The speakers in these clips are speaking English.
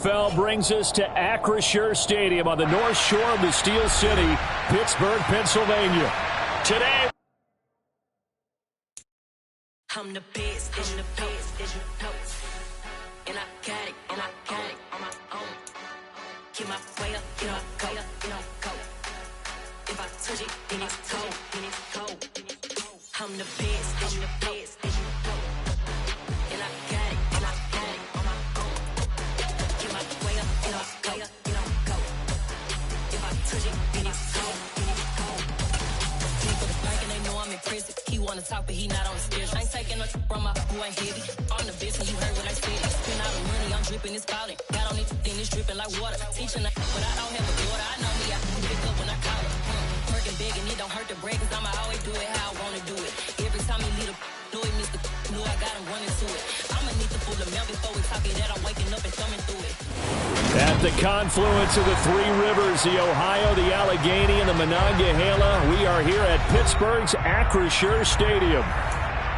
NFL brings us to Acrisure Stadium on the north shore of the Steel City, Pittsburgh, Pennsylvania. Today, I'm the best, and I got it, on my own. Get my way up, go. If I touch it, then it's cold. I'm the best, and I got it, on my own. Get my way up, go. If I touch it, then it's cold. For the bank and they know I'm in prison. He wanna talk, but he not on the stairs. I ain't taking no from my boy ain't heavy. I'm the best, and you heard what I said. Spend all the money, I'm dripping, it's falling. Got on it, then it's dripping like water. Teaching but I don't have a daughter. I know me, I can pick up when I call her. Working big, and it don't hurt to break, cause I'ma always do it how I wanna do it. Every time he lead a know it, Mr. Know I got him running to it. I'ma need to pull the mail before we talk it that I'm waking up and thumbing through it. at the confluence of the three rivers, the Ohio, the Allegheny, and the Monongahela, we are here at Pittsburgh's Acrisure Stadium.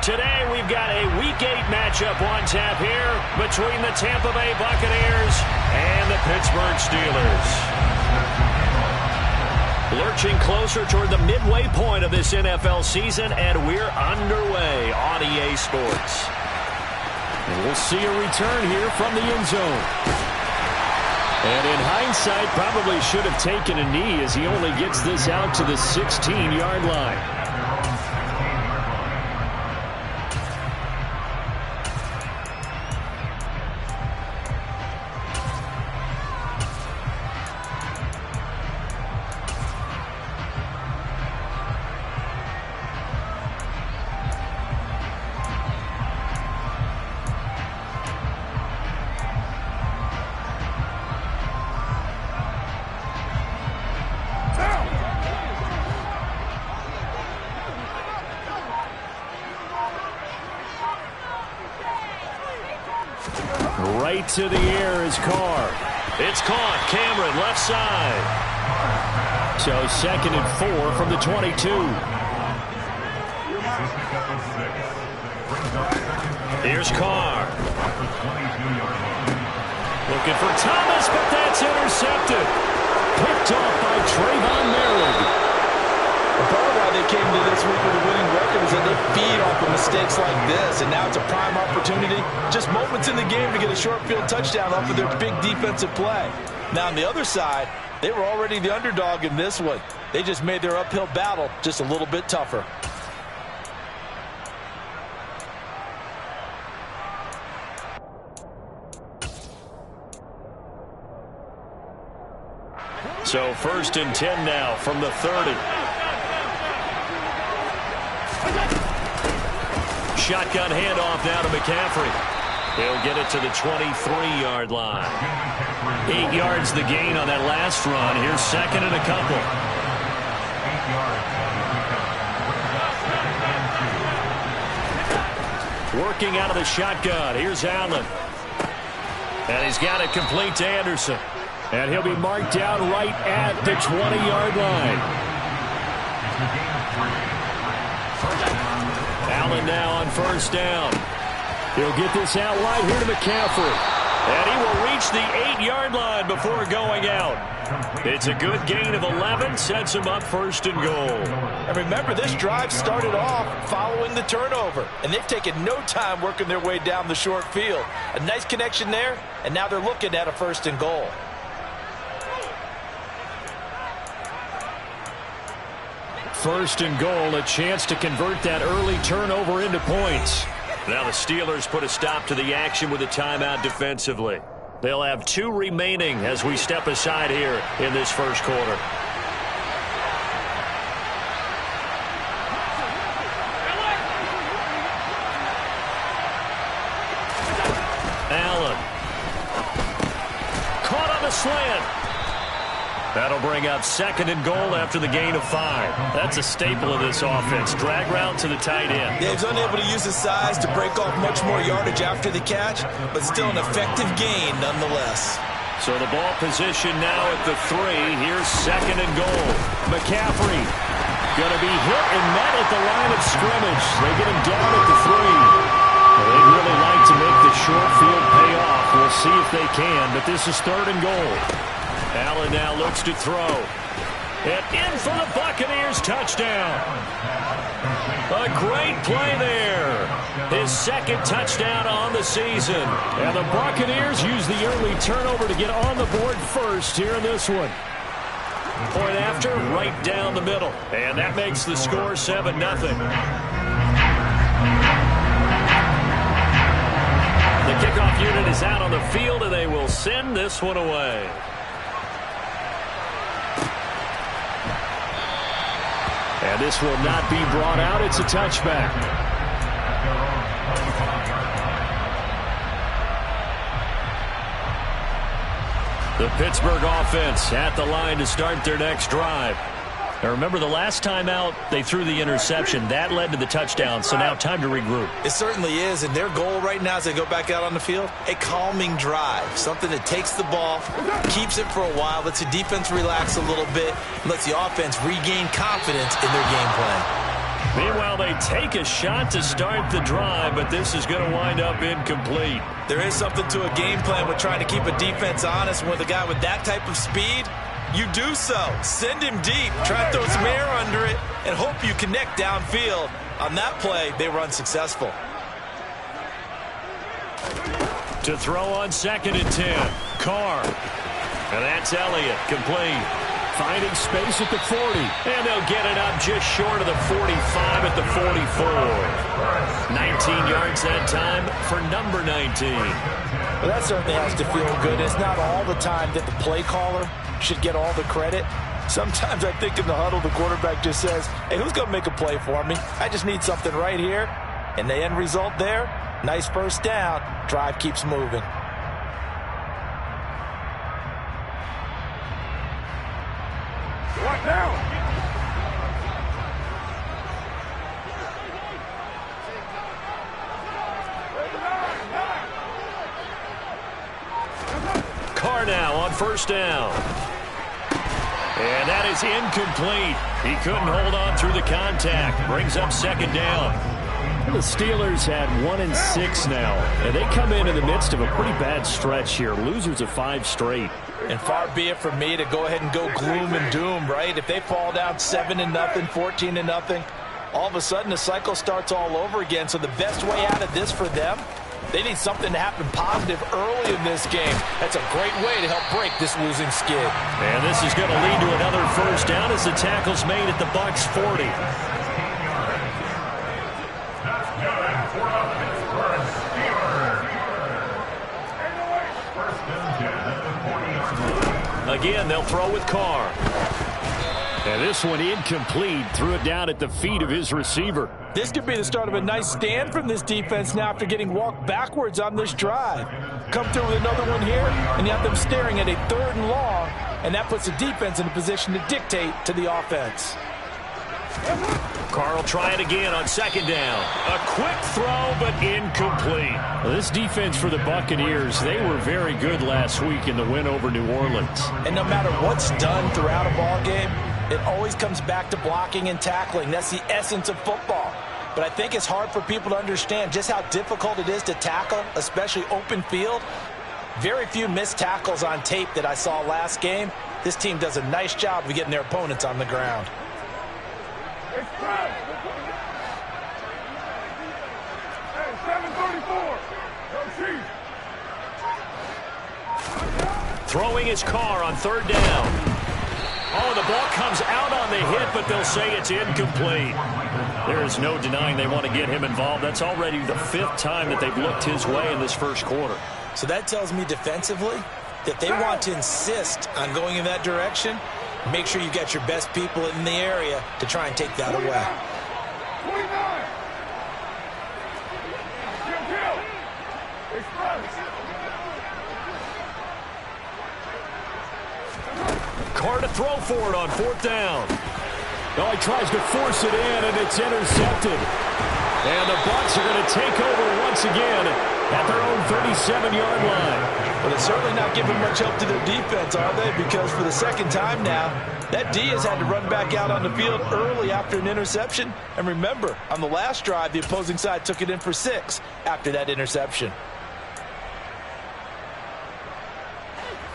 Today, we've got a Week 8 matchup on tap here between the Tampa Bay Buccaneers and the Pittsburgh Steelers. Lurching closer toward the midway point of this NFL season, and we're underway on EA Sports. And we'll see a return here from the end zone. And in hindsight, probably should have taken a knee as he only gets this out to the 16-yard line. Right to the air is Carr. It's caught. Cameron, left side. So 2nd and 4 from the 22. Here's Carr. Looking for Thomas, but that's intercepted. Picked off by Trayvon Merritt. Part of why they came to this week with a winning record is that they feed off of mistakes like this, and now it's a prime opportunity, just moments in the game to get a short field touchdown off of their big defensive play. Now on the other side, they were already the underdog in this one. They just made their uphill battle just a little bit tougher. So 1st and 10 now from the 30. Shotgun handoff now to McCaffrey. He'll get it to the 23-yard line. 8 yards the gain on that last run. Here's 2nd and a couple. Working out of the shotgun. Here's Allen. And he's got it complete to Anderson. And he'll be marked down right at the 20-yard line. Allen now on 1st down. He'll get this out wide here to McCaffrey. And he will reach the 8-yard line before going out. It's a good gain of 11, sets him up 1st and goal. And remember, this drive started off following the turnover, and they've taken no time working their way down the short field. A nice connection there, and now they're looking at a 1st and goal. First and goal, a chance to convert that early turnover into points. Now the Steelers put a stop to the action with a timeout defensively. They'll have 2 remaining as we step aside here in this first quarter. Allen. Caught on the slant. That'll bring up 2nd and goal after the gain of 5. That's a staple of this offense. Drag route to the tight end. Yeah, he's unable to use his size to break off much more yardage after the catch, but still an effective gain nonetheless. So the ball position now at the 3. Here's 2nd and goal. McCaffrey going to be hit and met at the line of scrimmage. They get him down at the 3. Well, they'd really like to make the short field pay off. We'll see if they can, but this is 3rd and goal. Allen now looks to throw. And in for the Buccaneers touchdown. A great play there. His 2nd touchdown on the season. And the Buccaneers use the early turnover to get on the board first here in this one. Point after, right down the middle. And that makes the score 7-0. The kickoff unit is out on the field, and they will send this one away. And this will not be brought out. It's a touchback. The Pittsburgh offense at the line to start their next drive. Now remember, the last time out, they threw the interception. That led to the touchdown, so now time to regroup. It certainly is, and their goal right now as they go back out on the field, a calming drive, something that takes the ball, keeps it for a while, lets the defense relax a little bit, and lets the offense regain confidence in their game plan. Meanwhile, they take a shot to start the drive, but this is going to wind up incomplete. There is something to a game plan with trying to keep a defense honest. With a guy with that type of speed, you do so. Send him deep. Try to throw some air under it and hope you connect downfield. On that play, they were unsuccessful. To throw on 2nd and 10. Carr. And that's Elliott. Complete. Finding space at the 40. And they'll get it up just short of the 45 at the 44. 19 yards that time for number 19. Well, that certainly has to feel good. It's not all the time that the play caller should get all the credit. Sometimes I think in the huddle, the quarterback just says, hey, who's going to make a play for me? I just need something right here. And the end result there, nice first down. Drive keeps moving. What now? Carr now on 1st down. And that is incomplete. He couldn't hold on through the contact. Brings up 2nd down. The Steelers had 1-6 now, and they come in the midst of a pretty bad stretch here. Losers of 5 straight. And far be it from me to go ahead and go gloom and doom, right? If they fall down 7-0, 14-0, all of a sudden the cycle starts all over again. So the best way out of this for them, they need something to happen positive early in this game. That's a great way to help break this losing skid. And this is going to lead to another 1st down as the tackle's made at the Bucs 40. Again, they'll throw with Carr. And this one incomplete. Threw it down at the feet of his receiver. This could be the start of a nice stand from this defense now after getting walked backwards on this drive. Come through with another one here, and you have them staring at a 3rd and long, and that puts the defense in a position to dictate to the offense. Carr will try it again on 2nd down. A quick throw, but incomplete. Well, this defense for the Buccaneers, they were very good last week in the win over New Orleans. And no matter what's done throughout a ball game, it always comes back to blocking and tackling. That's the essence of football. But I think it's hard for people to understand just how difficult it is to tackle, especially open field. Very few missed tackles on tape that I saw last game. This team does a nice job of getting their opponents on the ground. Throwing his Carr on 3rd down. Oh, the ball comes out on the hit, but they'll say it's incomplete. There is no denying they want to get him involved. That's already the 5th time that they've looked his way in this 1st quarter. So that tells me defensively that they want to insist on going in that direction. Make sure you got your best people in the area to try and take that away. 29. Carr to throw for it on 4th down. Oh, he tries to force it in, and it's intercepted. And the Bucs are going to take over once again at their own 37-yard line. But it's certainly not giving much help to their defense, are they? Because for the second time now, that D has had to run back out on the field early after an interception. And remember, on the last drive, the opposing side took it in for 6 after that interception.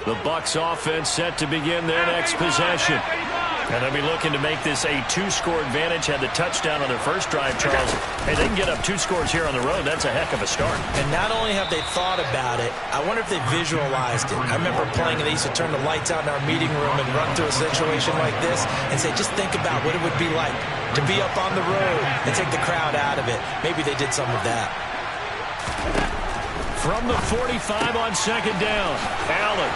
The Bucs offense set to begin their next possession. And they'll be looking to make this a 2-score advantage. Had the touchdown on their first drive, Charles. Hey, they can get up 2 scores here on the road. That's a heck of a start. And not only have they thought about it, I wonder if they visualized it. I remember playing, and they used to turn the lights out in our meeting room and run through a situation like this and say, just think about what it would be like to be up on the road and take the crowd out of it. Maybe they did some of that. From the 45 on second down, Allen.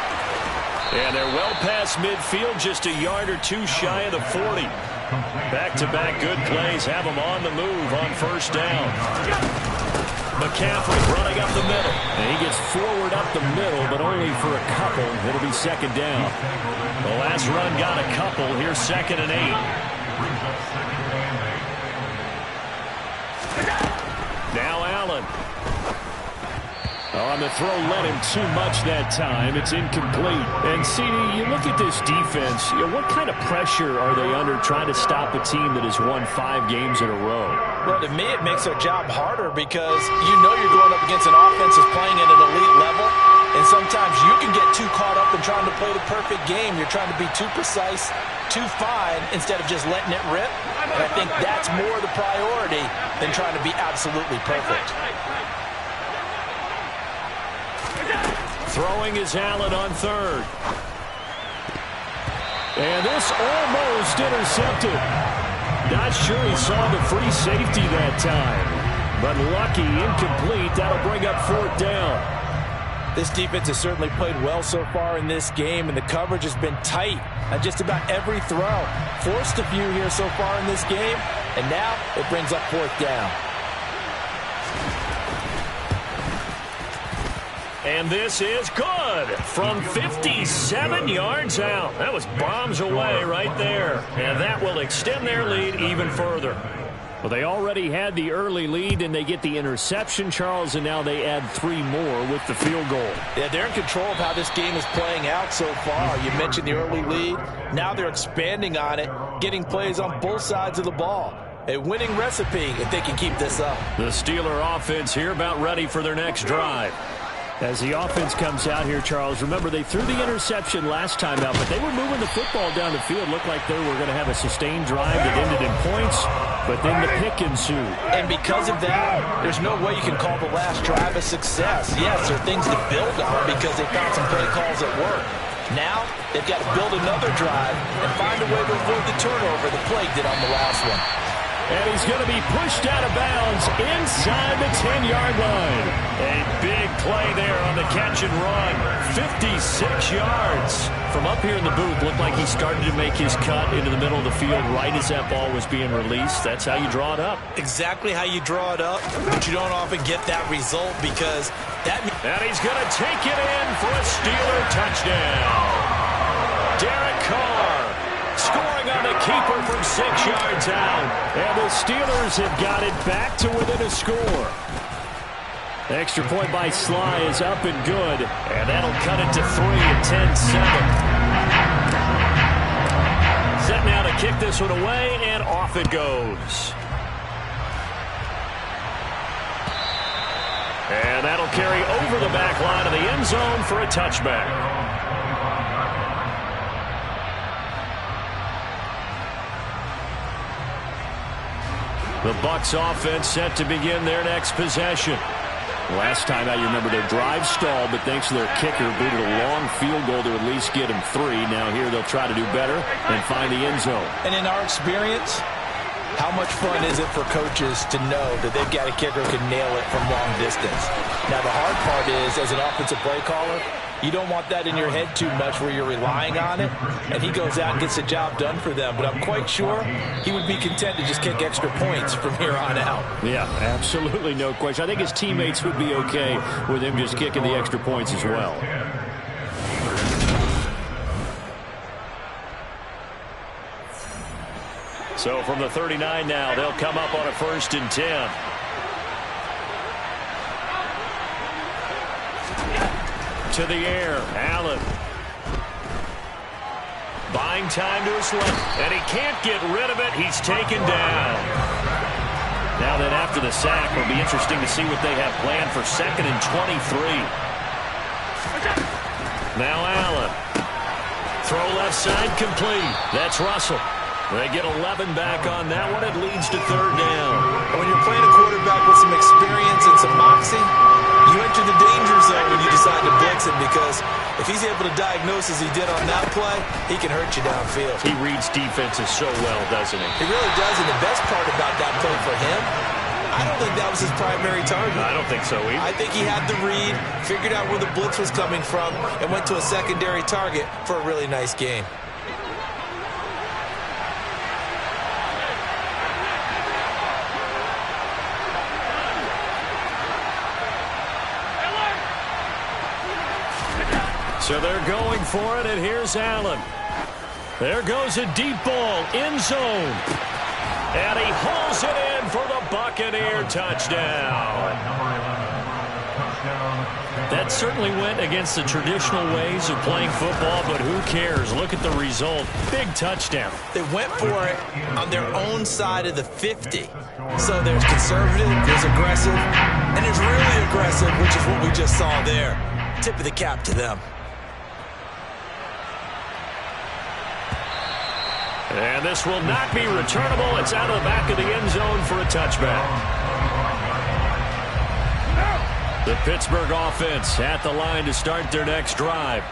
And they're well past midfield, just a yard or 2 shy of the 40. Back-to-back good plays have them on the move on first down. McCaffrey running up the middle. And he gets forward up the middle, but only for a couple. It'll be second down. The last run got a couple. Here's 2nd and 8. Now Allen. On the throw, led him too much that time. It's incomplete. And, CD, you look at this defense, what kind of pressure are they under trying to stop a team that has won 5 games in a row? Well, to me, it makes their job harder because you know you're going up against an offense that's playing at an elite level. And sometimes you can get too caught up in trying to play the perfect game. You're trying to be too precise, too fine, instead of just letting it rip. And I think that's more the priority than trying to be absolutely perfect. Throwing is Allen on 3rd. And this almost intercepted. Not sure he saw the free safety that time. But lucky, incomplete. That'll bring up 4th down. This defense has certainly played well so far in this game, and the coverage has been tight on just about every throw. Forced a few here so far in this game, and now it brings up 4th down. And this is good from 57 yards out. That was bombs away right there. And that will extend their lead even further. Well, they already had the early lead, and they get the interception, Charles, and now they add 3 more with the field goal. Yeah, they're in control of how this game is playing out so far. You mentioned the early lead. Now they're expanding on it, getting plays on both sides of the ball. A winning recipe if they can keep this up. The Steeler offense here about ready for their next drive. As the offense comes out here, Charles, remember they threw the interception last time out, but they were moving the football down the field. Looked like they were going to have a sustained drive that ended in points, but then the pick ensued. And because of that, there's no way you can call the last drive a success. Yes, there are things to build on because they found some play calls at work. Now, they've got to build another drive and find a way to avoid the turnover the play did on the last one. And he's going to be pushed out of bounds inside the 10-yard line. A big play there on the catch and run. 56 yards. From up here in the booth, looked like he started to make his cut into the middle of the field right as that ball was being released. That's how you draw it up. Exactly how you draw it up, but you don't often get that result because that... And he's going to take it in for a Steeler touchdown. Derek Carr scoring on the keeper from 6 yards out. And the Steelers have got it back to within a score. The extra point by Sly is up and good. And that'll cut it to 3 at 10-7. Set now to kick this one away, and off it goes. And that'll carry over the back line of the end zone for a touchback. The Bucs offense set to begin their next possession. Last time out, you remember their drive stalled, but thanks to their kicker, booted a long field goal to at least get him 3. Now here they'll try to do better and find the end zone. And in our experience, how much fun is it for coaches to know that they've got a kicker who can nail it from long distance? Now the hard part is, as an offensive play caller, you don't want that in your head too much where you're relying on it, and he goes out and gets the job done for them. But I'm quite sure he would be content to just kick extra points from here on out. Yeah, absolutely no question. I think his teammates would be okay with him just kicking the extra points as well. So from the 39 now, they'll come up on a 1st and 10. to the air. Allen. Buying time to his left, and he can't get rid of it. He's taken down. Now then, after the sack, it'll be interesting to see what they have planned for 2nd and 23. Now Allen. Throw left side complete. That's Russell. They get 11 back on that one. It leads to 3rd down. When you're playing a quarterback with some experience and some moxie, you enter the danger zone when you decide to blitz it, because if he's able to diagnose as he did on that play, he can hurt you downfield. He reads defenses so well, doesn't he? He really does, and the best part about that play for him, I don't think that was his primary target. I don't think so either. I think he had the read, figured out where the blitz was coming from, and went to a secondary target for a really nice game. So they're going for it, and here's Allen. There goes a deep ball, end zone. And he hauls it in for the Buccaneer touchdown. That certainly went against the traditional ways of playing football, but who cares? Look at the result. Big touchdown. They went for it on their own side of the 50. So there's conservative, there's aggressive, and there's really aggressive, which is what we just saw there. Tip of the cap to them. And this will not be returnable. It's out of the back of the end zone for a touchback. The Pittsburgh offense at the line to start their next drive.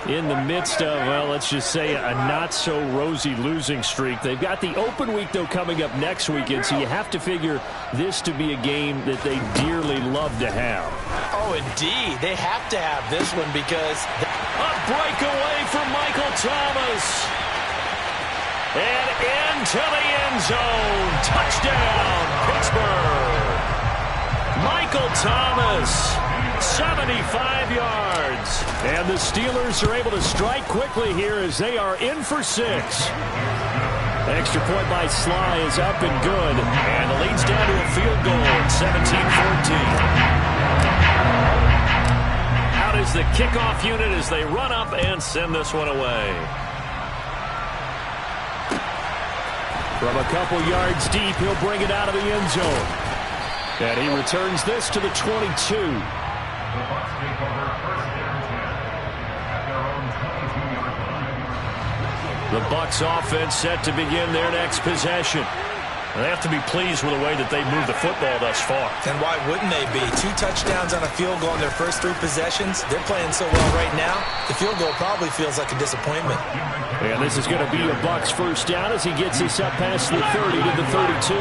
In the midst of, well, let's just say a not-so-rosy losing streak. They've got the open week, though, coming up next weekend, so you have to figure this to be a game that they dearly love to have. Oh, indeed. They have to have this one because... A breakaway for Michael Thomas. And into the end zone. Touchdown, Pittsburgh. Michael Thomas, 75 yards. And the Steelers are able to strike quickly here as they are in for 6. Extra point by Sly is up and good. And it leads down to a field goal at 17-14. Out is the kickoff unit as they run up and send this one away. From a couple yards deep, he'll bring it out of the end zone. And he returns this to the 22. The Bucs offense set to begin their next possession. They have to be pleased with the way that they've moved the football thus far. And why wouldn't they be? 2 touchdowns on a field goal in their first 3 possessions. They're playing so well right now, the field goal probably feels like a disappointment. And this is going to be a Bucs first down as he gets this up past the 30 to the 32.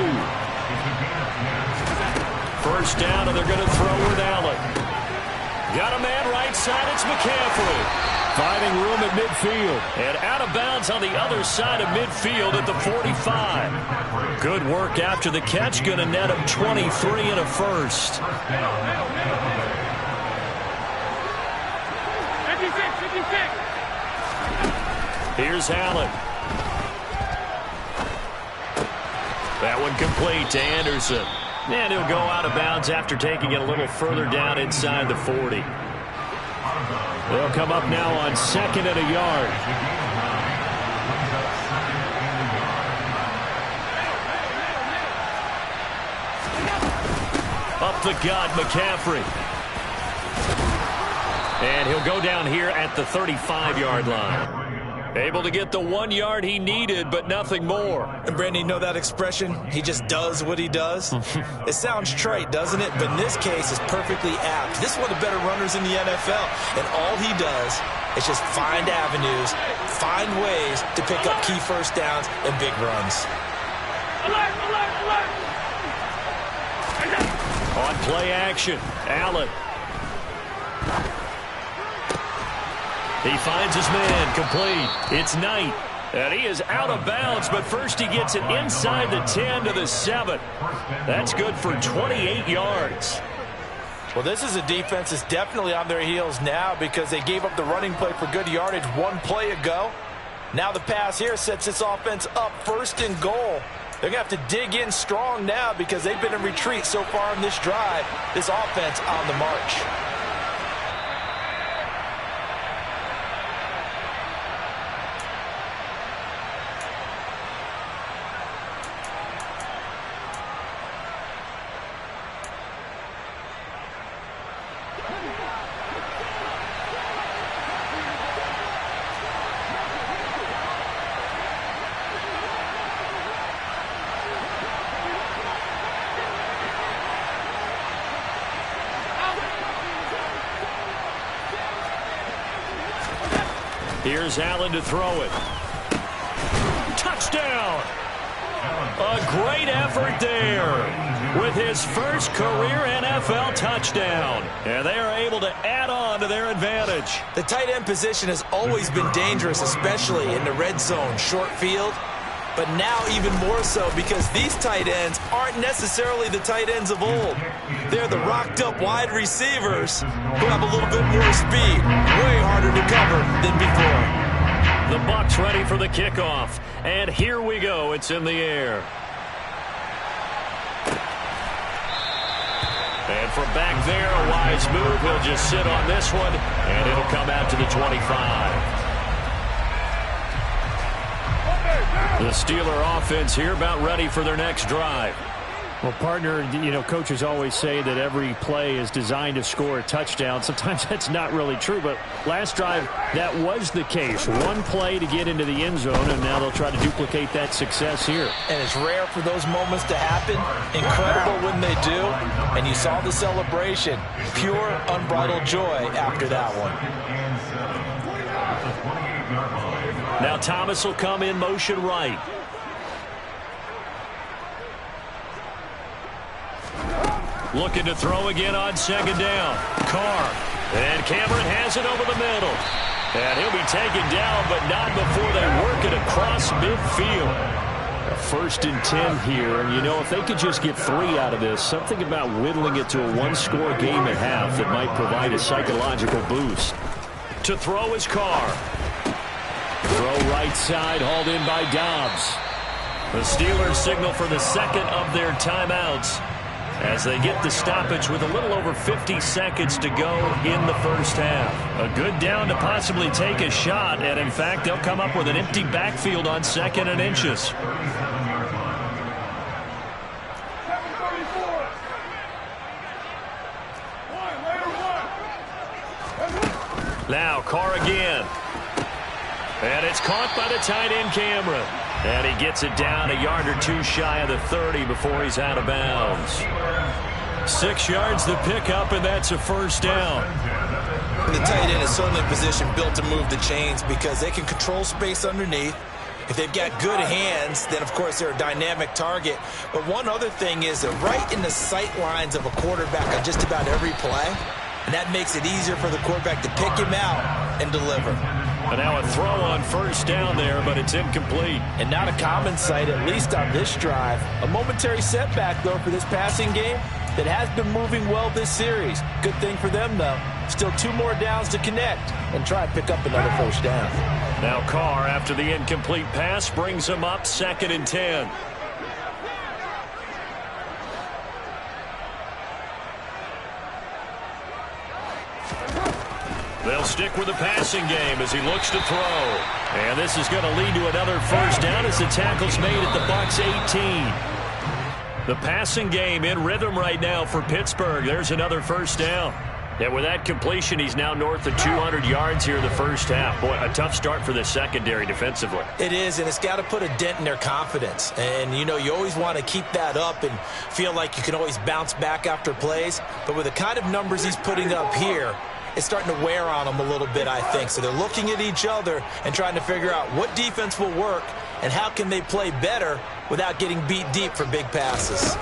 First down, and they're going to throw with Allen. Got a man right side, it's McCaffrey. Finding room at midfield. And out of bounds on the other side of midfield at the 45. Good work after the catch. Going to net him 23 and a first. 56. Here's Allen. That one complete to Anderson. And he'll go out of bounds after taking it a little further down inside the 40. They'll come up now on 2nd and a yard. Up the gut, McCaffrey. And he'll go down here at the 35-yard line. Able to get the 1 yard he needed, but nothing more. And, Brandon, you know that expression? He just does what he does? It sounds trite, doesn't it? But in this case, it's perfectly apt. This is one of the better runners in the NFL. And all he does is just find avenues, find ways to pick up key first downs and big runs. On play action, Allen. He finds his man, complete. It's Knight, and he is out of bounds, but first he gets it inside the 10 to the 7. That's good for 28 yards. Well, this is a defense that's definitely on their heels now because they gave up the running play for good yardage 1 play ago. Now the pass here sets this offense up 1st and goal. They're going to have to dig in strong now because they've been in retreat so far in this drive. This offense on the march. Here's Allen to throw it. Touchdown! A great effort there with his first career NFL touchdown. And they are able to add on to their advantage. The tight end position has always been dangerous, especially in the red zone, short field. But now even more so because these tight ends aren't necessarily the tight ends of old. They're the rocked-up wide receivers who have a little bit more speed, way harder to cover than before. The Bucs ready for the kickoff. And here we go. It's in the air. And from back there, a wise move. He'll just sit on this one, and it'll come out to the 25. The Steeler offense here about ready for their next drive. Well, partner, you know, coaches always say that every play is designed to score a touchdown. Sometimes that's not really true, but last drive, that was the case. One play to get into the end zone, and now they'll try to duplicate that success here. And it's rare for those moments to happen. Incredible when they do. And you saw the celebration. Pure, unbridled joy after that one. Now Thomas will come in motion right. Looking to throw again on second down. Carr. And Cameron has it over the middle. And he'll be taken down, but not before they work it across midfield. A 1st and 10 here. And, you know, if they could just get 3 out of this, something about whittling it to a one-score game at half that might provide a psychological boost. To throw is Carr. Throw right side, hauled in by Dobbs. The Steelers signal for the second of their timeouts as they get the stoppage with a little over 50 seconds to go in the first half. A good down to possibly take a shot, and in fact, they'll come up with an empty backfield on 2nd and inches. Now, Carr again. And it's caught by the tight end, Cameron. And he gets it down a yard or 2 shy of the 30 before he's out of bounds. 6 yards the pickup, and that's a first down. The tight end is certainly a position built to move the chains because they can control space underneath. If they've got good hands, then, of course, they're a dynamic target. But one other thing is they're right in the sight lines of a quarterback on just about every play. And that makes it easier for the quarterback to pick him out and deliver. And now a throw on first down there, but it's incomplete. And not a common sight, at least on this drive. A momentary setback, though, for this passing game that has been moving well this series. Good thing for them, though. Still 2 more downs to connect and try and pick up another first down. Now Carr, after the incomplete pass, brings him up 2nd and 10. They'll stick with the passing game as he looks to throw. And this is going to lead to another first down as the tackle's made at the Bucs 18. The passing game in rhythm right now for Pittsburgh. There's another first down. And with that completion, he's now north of 200 yards here in the first half. Boy, a tough start for the secondary defensively. It is, and it's got to put a dent in their confidence. And, you know, you always want to keep that up and feel like you can always bounce back after plays. But with the kind of numbers he's putting up here, it's starting to wear on them a little bit, I think. So they're looking at each other and trying to figure out what defense will work and how can they play better without getting beat deep for big passes.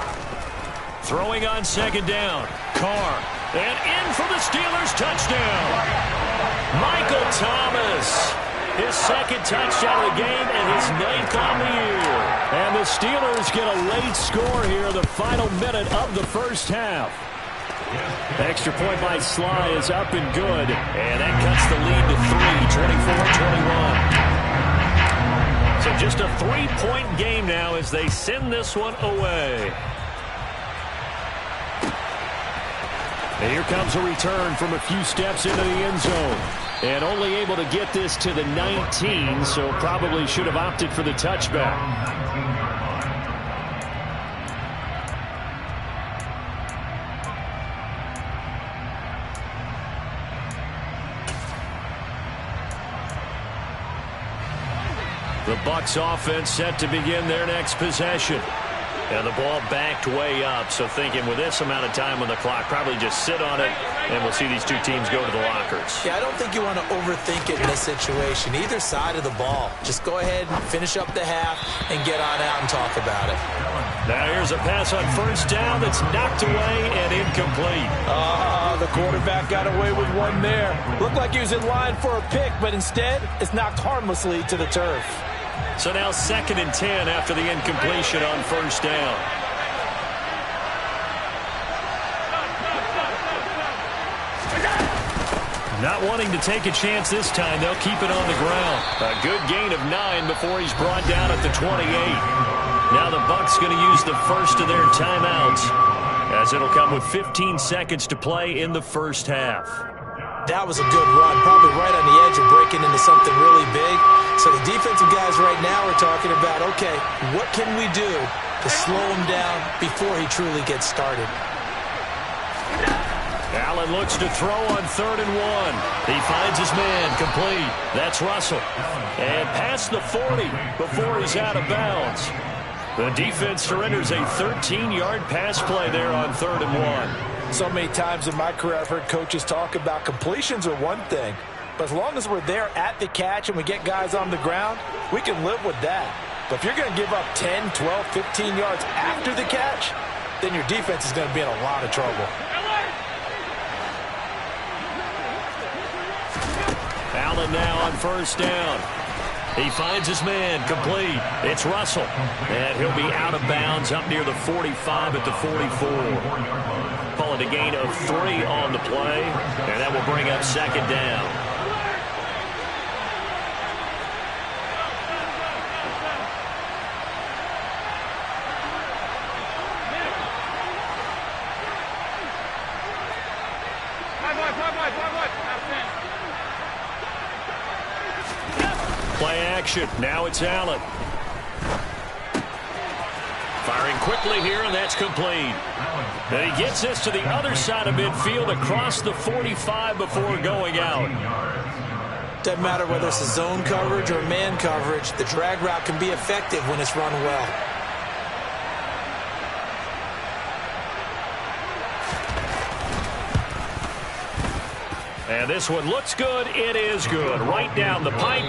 Throwing on second down. Carr. And in for the Steelers touchdown. Michael Thomas. His 2nd touchdown of the game and his 9th on the year. And the Steelers get a late score here in the final minute of the first half. Extra point by Sly is up and good. And that cuts the lead to 3, 24-21. So just a 3-point game now as they send this one away. And here comes a return from a few steps into the end zone. And only able to get this to the 19, so probably should have opted for the touchback. The Bucs offense set to begin their next possession. And the ball backed way up, so thinking with this amount of time on the clock, probably just sit on it, and we'll see these two teams go to the lockers. Yeah, I don't think you want to overthink it in this situation. Either side of the ball. Just go ahead and finish up the half and get on out and talk about it. Now here's a pass on first down that's knocked away and incomplete. The quarterback got away with one there. Looked like he was in line for a pick, but instead it's knocked harmlessly to the turf. So now 2nd and 10 after the incompletion on first down. Not wanting to take a chance this time, they'll keep it on the ground. A good gain of 9 before he's brought down at the 28. Now the Bucs going to use the first of their timeouts, as it'll come with 15 seconds to play in the first half. That was a good run, probably right on the edge of breaking into something really big. So the defensive guys right now are talking about, okay, what can we do to slow him down before he truly gets started? Allen looks to throw on 3rd and 1. He finds his man complete. That's Russell. And past the 40 before he's out of bounds. The defense surrenders a 13-yard pass play there on 3rd and 1. So many times in my career I've heard coaches talk about completions are one thing, but as long as we're there at the catch and we get guys on the ground, we can live with that. But if you're going to give up 10, 12, 15 yards after the catch, then your defense is going to be in a lot of trouble. Allen now on first down. He finds his man complete. It's Russell. And he'll be out of bounds up near the 45 at the 44. Call it a gain of 3 on the play. And that will bring up 2nd down. Play action. Now it's Allen. Firing quickly here, and that's complete. And he gets this to the other side of midfield across the 45 before going out. Doesn't matter whether it's a zone coverage or man coverage, the drag route can be effective when it's run well. And this one looks good. It is good. Right down the pipe.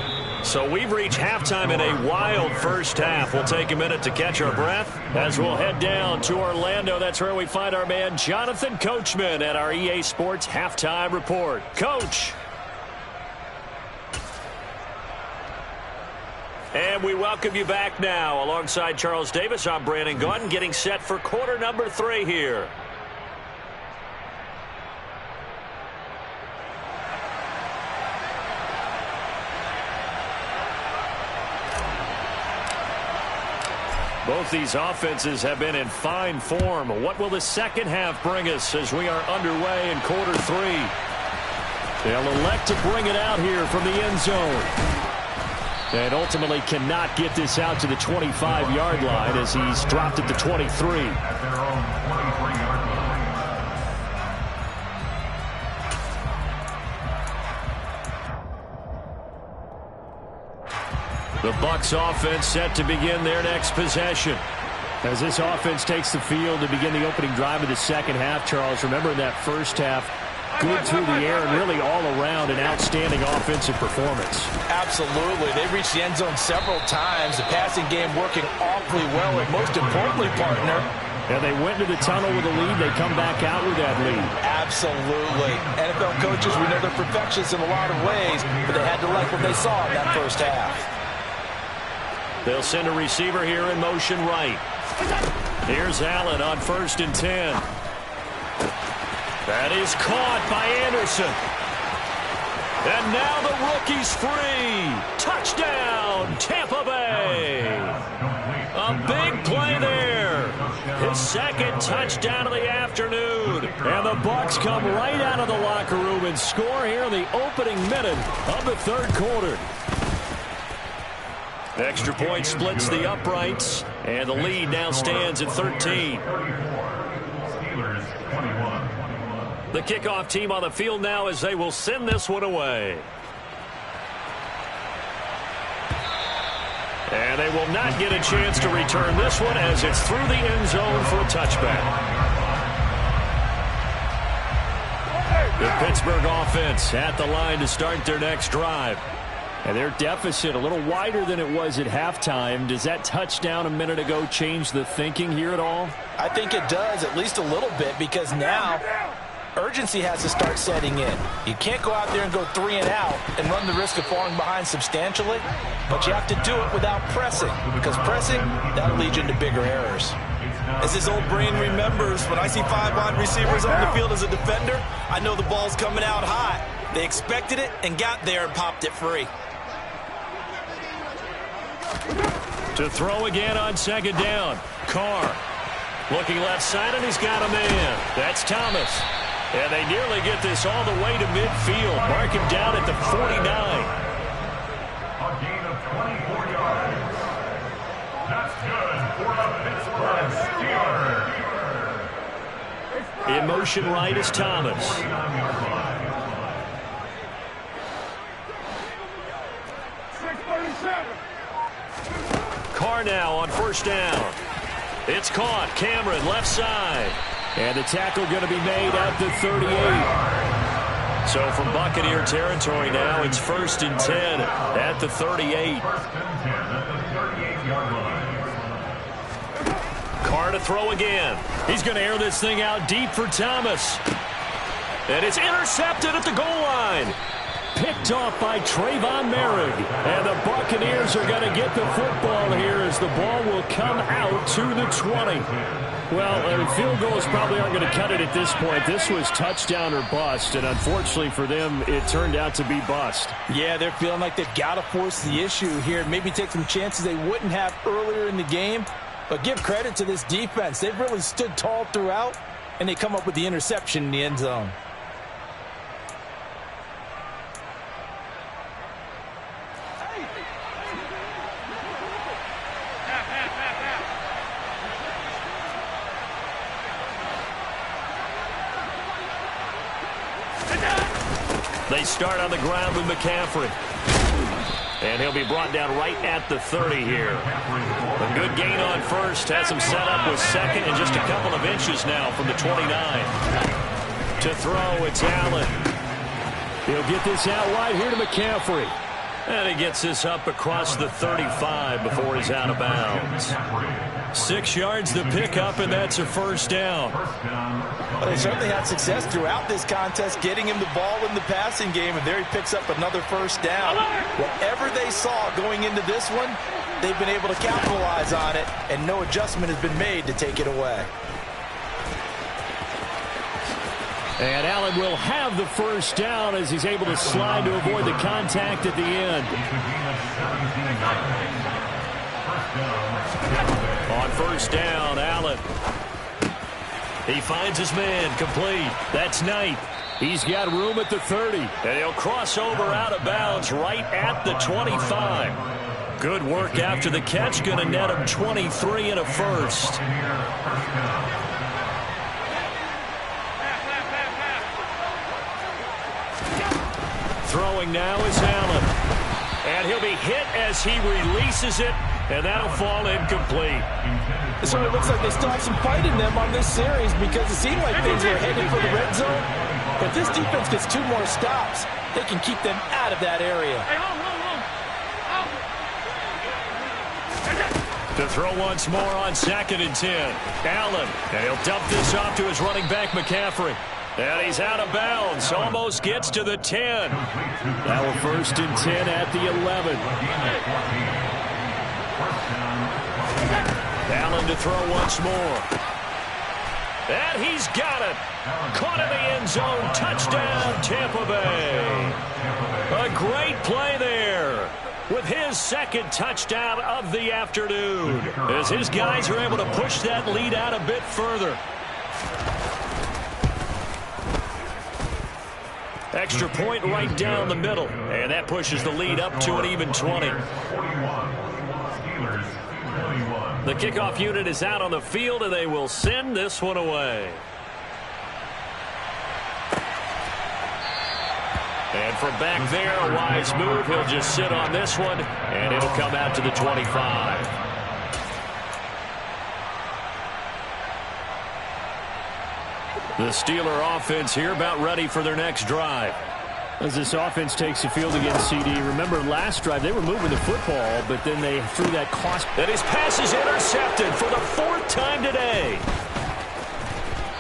So we've reached halftime in a wild first half. We'll take a minute to catch our breath as we'll head down to Orlando. That's where we find our man Jonathan Coachman at our EA Sports Halftime Report. Coach. And we welcome you back now. Alongside Charles Davis, I'm Brandon Gaudin, getting set for quarter number 3 here. Both these offenses have been in fine form. What will the second half bring us as we are underway in quarter 3? They'll elect to bring it out here from the end zone. And ultimately cannot get this out to the 25-yard line as he's dropped at the 23. The Bucs offense set to begin their next possession. As this offense takes the field to begin the opening drive of the second half, Charles, remember in that first half, good through the air and really all around an outstanding offensive performance. Absolutely. They reached the end zone several times. The passing game working awfully well, and most importantly, partner, and they went to the tunnel with a lead. They come back out with that lead. Absolutely. NFL coaches, we know they're perfectionists in a lot of ways, but they had to like what they saw in that first half. They'll send a receiver here in motion right. Here's Allen on 1st and 10. That is caught by Anderson. And now the rookie's free. Touchdown, Tampa Bay. A big play there. His 2nd touchdown of the afternoon. And the Bucs come right out of the locker room and score here in the opening minute of the 3rd quarter. Extra point splits the uprights, and the lead now stands at 13. The kickoff team on the field now as they will send this one away. And they will not get a chance to return this one as it's through the end zone for a touchback. The Pittsburgh offense at the line to start their next drive. And their deficit a little wider than it was at halftime. Does that touchdown a minute ago change the thinking here at all? I think it does, at least a little bit, because now urgency has to start setting in. You can't go out there and go 3 and out and run the risk of falling behind substantially, but you have to do it without pressing, because pressing, that'll lead you into bigger errors. As his old brain remembers, when I see 5 wide receivers on the field as a defender, I know the ball's coming out hot. They expected it and got there and popped it free. To throw again on second down. Carr looking left side, and he's got a man. That's Thomas. And they nearly get this all the way to midfield. Mark him down at the 49. A gain of 24 yards. That's good for the Pittsburgh Steelers. In motion right is Thomas. Carr now on first down. It's caught. Cameron left side. And the tackle going to be made at the 38. So from Buccaneer territory now, it's 1st and 10 at the 38. Carr to throw again. He's going to air this thing out deep for Thomas. And it's intercepted at the goal line. Picked off by Trayvon Merrick. And the Buccaneers are going to get the football here as the ball will come out to the 20. Well, field goals probably aren't going to cut it at this point. This was touchdown or bust, and unfortunately for them, it turned out to be bust. Yeah, they're feeling like they've got to force the issue here. Maybe take some chances they wouldn't have earlier in the game. But give credit to this defense. They've really stood tall throughout, and they come up with the interception in the end zone. They start on the ground with McCaffrey. And he'll be brought down right at the 30 here. A good gain on first. Has him set up with second and just a couple of inches now from the 29. To throw, it's Allen. He'll get this out wide here to McCaffrey. And he gets this up across the 35 before he's out of bounds. 6 yards the pickup, and that's a first down. Well, they certainly had success throughout this contest, getting him the ball in the passing game, and there he picks up another first down. Whatever they saw going into this one, they've been able to capitalize on it, and no adjustment has been made to take it away. And Allen will have the first down as he's able to slide to avoid the contact at the end. On first down, Allen. He finds his man, complete. That's Knight. He's got room at the 30. And he'll cross over out of bounds right at the 25. Good work after the catch. Going to net him 23 and a first. Throwing now is Allen. And he'll be hit as he releases it. And that'll fall incomplete. So it looks like they still have some fight in them on this series because it seemed like things were headed for the red zone. But this defense gets 2 more stops. They can keep them out of that area. To throw once more on 2nd and 10. Allen. And he'll dump this off to his running back, McCaffrey. And he's out of bounds. Almost gets to the 10. Now a 1st and 10 at the 11. Allen to throw once more. And he's got it. Caught in the end zone. Touchdown, Tampa Bay. A great play there with his 2nd touchdown of the afternoon as his guys are able to push that lead out a bit further. Extra point right down the middle. And that pushes the lead up to an even 20. The kickoff unit is out on the field, and they will send this one away. And from back there, a wise move. He'll just sit on this one, and it'll come out to the 25. The Steeler offense here about ready for their next drive. As this offense takes the field against CD, remember last drive they were moving the football, but then they threw that cost. And his pass is intercepted for the 4th time today.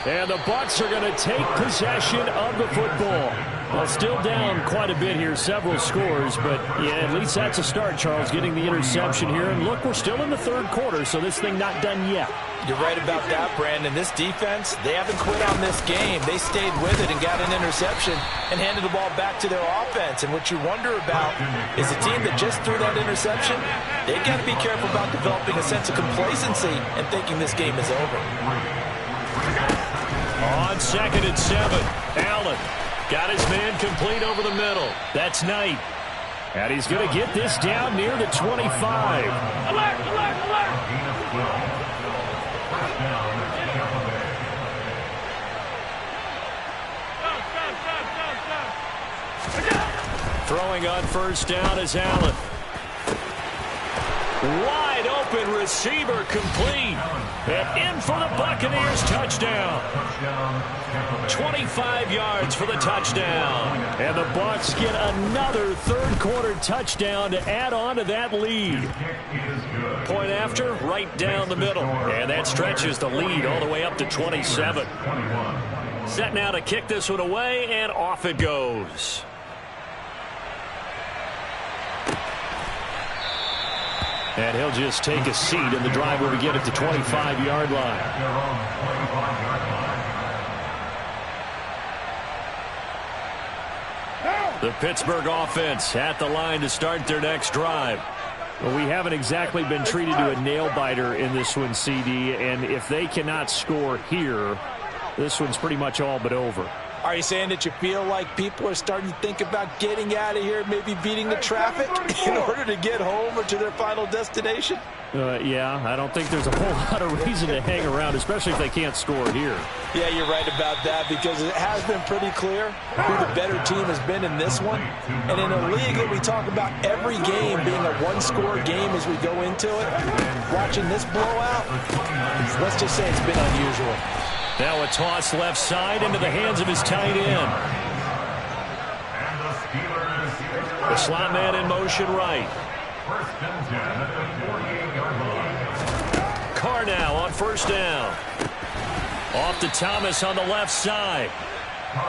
And the Bucs are going to take possession of the football. Well, still down quite a bit here, several scores, but yeah, at least that's a start, Charles, getting the interception here. And look, we're still in the 3rd quarter, so this thing not done yet. You're right about that, Brandon. This defense, they haven't quit on this game. They stayed with it and got an interception and handed the ball back to their offense. And what you wonder about is a team that just threw that interception, they got to be careful about developing a sense of complacency and thinking this game is over. On 2nd and 7, Allen got his man complete over the middle. That's Knight. And he's going to get this down near the 25. Alert, alert, alert! First down, Throwing on 1st down is Allen. Wide open receiver complete. And in for the Buccaneers touchdown. 25 yards for the touchdown. And the Bucs get another 3rd quarter touchdown to add on to that lead. Point after, right down the middle. And that stretches the lead all the way up to 27. Set now to kick this one away, and off it goes. And he'll just take a seat, and the drive will begin at the 25-yard line. The Pittsburgh offense at the line to start their next drive. Well, we haven't exactly been treated to a nail-biter in this one, CD, and if they cannot score here, this one's pretty much all but over. Are you saying that you feel like people are starting to think about getting out of here, maybe beating the traffic in order to get home or to their final destination? Yeah, I don't think there's a whole lot of reason to hang around, especially if they can't score here. Yeah, you're right about that, because it has been pretty clear who the better team has been in this one. And in a league that we talk about every game being a one-score game as we go into it, watching this blowout, let's just say it's been unusual. Now a toss left side into the hands of his tight end. The slot man in motion right. Carr now on 1st down. Off to Thomas on the left side.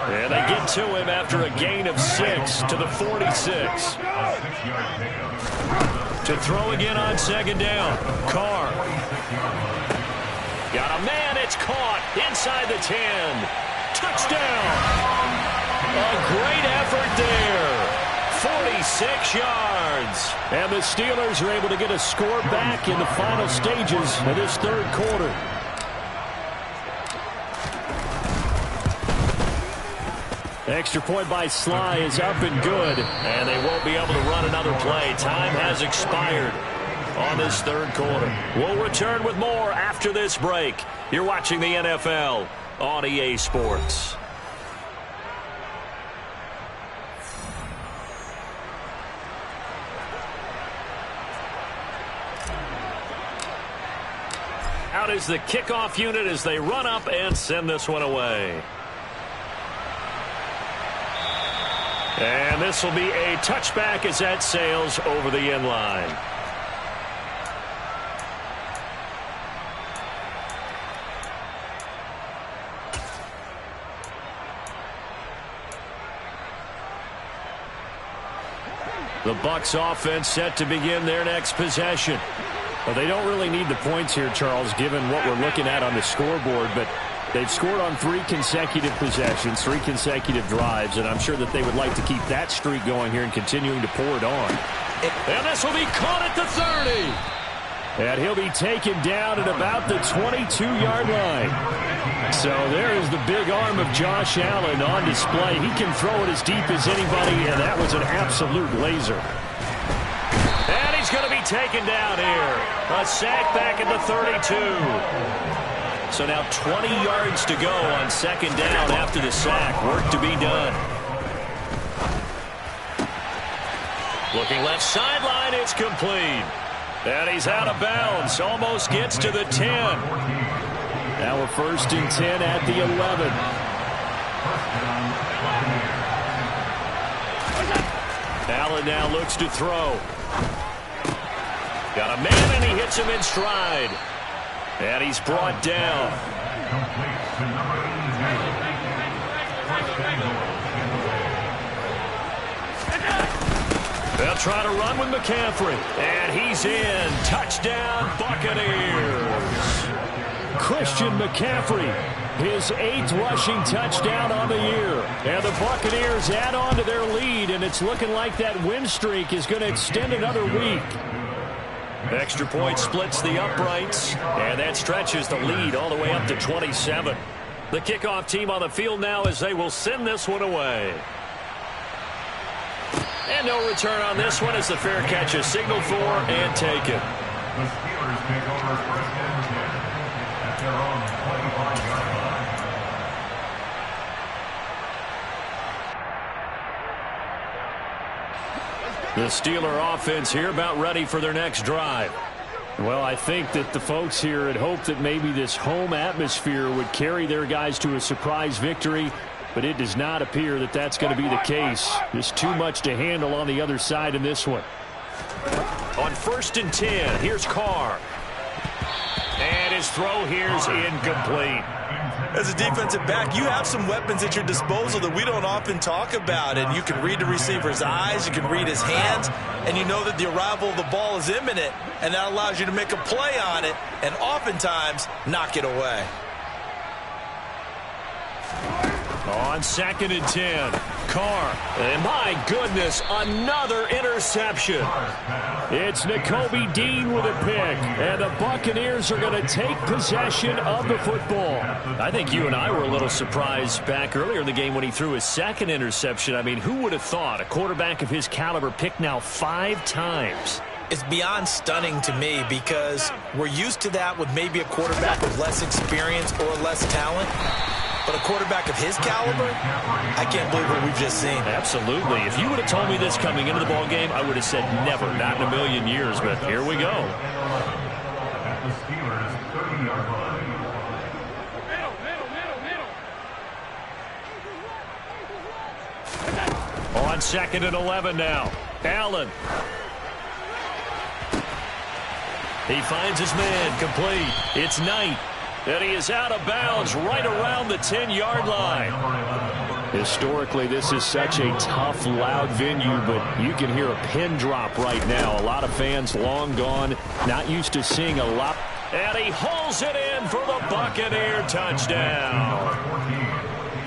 And they get to him after a gain of 6 to the 46. To throw again on 2nd down. Carr. Got a man, it's caught inside the 10. Touchdown! A great effort there. 46 yards. And the Steelers are able to get a score back in the final stages of this 3rd quarter. Extra point by Sly is up and good. And they won't be able to run another play. Time has expired on this 3rd quarter. We'll return with more after this break. You're watching the NFL on EA Sports. Out is the kickoff unit as they run up and send this one away. And this will be a touchback as that sails over the end line. The Bucs offense set to begin their next possession. Well, they don't really need the points here, Charles, given what we're looking at on the scoreboard, but they've scored on 3 consecutive possessions, 3 consecutive drives, and I'm sure that they would like to keep that streak going here and continuing to pour it on. And this will be caught at the 30. And he'll be taken down at about the 22-yard line. So there is the big arm of Josh Allen on display. He can throw it as deep as anybody, and that was an absolute laser. And he's going to be taken down here. A sack back at the 32. So now 20 yards to go on 2nd down after the sack. Work to be done. Looking left sideline, it's complete. And he's out of bounds, almost gets to the 10. Now a 1st and 10 at the 11. Allen now looks to throw. Got a man, and he hits him in stride. And he's brought down. They'll try to run with McCaffrey. And he's in. Touchdown, Buccaneers. Christian McCaffrey, his 8th rushing touchdown on the year. And the Buccaneers add on to their lead, and it's looking like that win streak is going to extend another week. Extra point splits the uprights, and that stretches the lead all the way up to 27. The kickoff team on the field now as they will send this one away. And no return on this one as the fair catch is signaled for and taken. The Steelers take over 1st and 10 at their own 25-yard line. The Steeler offense here about ready for their next drive. Well, I think that the folks here had hoped that maybe this home atmosphere would carry their guys to a surprise victory, but it does not appear that that's going to be the case. There's too much to handle on the other side in this one. On 1st and 10, here's Carr. And his throw here's incomplete. As a defensive back, you have some weapons at your disposal that we don't often talk about. And you can read the receiver's eyes, you can read his hands, and you know that the arrival of the ball is imminent, and that allows you to make a play on it and oftentimes knock it away. On 2nd and 10, Carr. And my goodness, another interception. It's Nakobe Dean with a pick, and the Buccaneers are going to take possession of the football. I think you and I were a little surprised back earlier in the game when he threw his 2nd interception. I mean, who would have thought a quarterback of his caliber picked now 5 times? It's beyond stunning to me because we're used to that with maybe a quarterback with less experience or less talent. But a quarterback of his caliber, I can't believe what we've just seen. Absolutely. If you would have told me this coming into the ball game, I would have said never, not in a million years. But here we go. At the Steelers' 30-yard line. On 2nd and 11 now. Allen. He finds his man, complete. It's Knight. And he is out of bounds right around the 10-yard line. Historically, this is such a tough, loud venue, but you can hear a pin drop right now. A lot of fans long gone, not used to seeing a lot. And he hauls it in for the Buccaneer touchdown.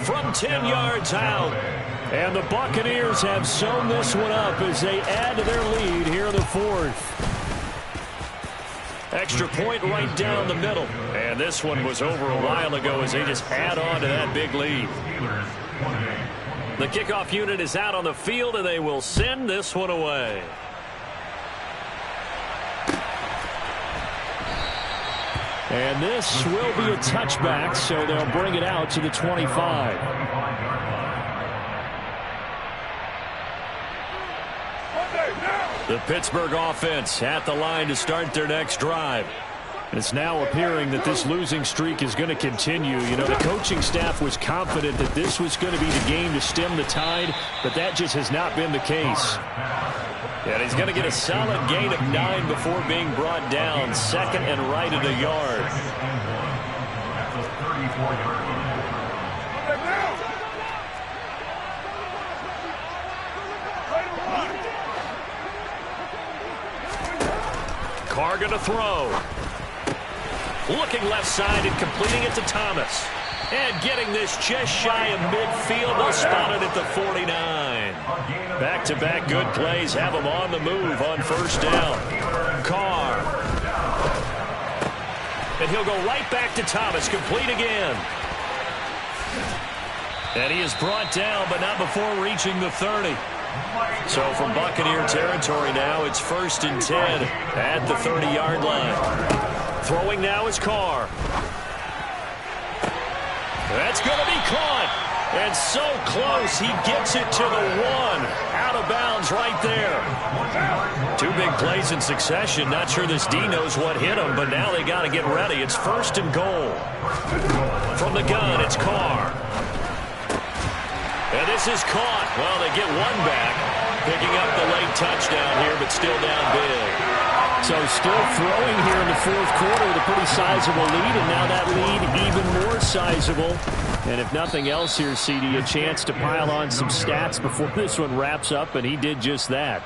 From 10 yards out. And the Buccaneers have sewn this one up as they add to their lead here in the 4th. Extra point right down the middle. And this one was over a while ago as they just add on to that big lead. The kickoff unit is out on the field, and they will send this one away. And this will be a touchback, so they'll bring it out to the 25. The Pittsburgh offense at the line to start their next drive. It's now appearing that this losing streak is going to continue. You know, the coaching staff was confident that this was going to be the game to stem the tide, but that just has not been the case. And he's going to get a solid gain of 9 before being brought down. 2nd and right at a yard. At the 34-yard line. Carr going to throw. Looking left side and completing it to Thomas. And getting this just shy of midfield. They'll spot it at the 49. Back-to-back good plays have him on the move on 1st down. Carr. And he'll go right back to Thomas. Complete again. And he is brought down, but not before reaching the 30. So from Buccaneer territory now, it's 1st and 10 at the 30-yard line. Throwing now is Carr. That's going to be caught. And so close, he gets it to the 1. out of bounds right there. 2 big plays in succession. Not sure this D knows what hit him, but now they got to get ready. It's 1st and goal. From the gun, it's Carr. And this is caught. Well, they get one back. Picking up the late touchdown here, but still down big. So still throwing here in the 4th quarter with a pretty sizable lead, and now that lead even more sizable. And if nothing else here, CD, a chance to pile on some stats before this one wraps up, and he did just that.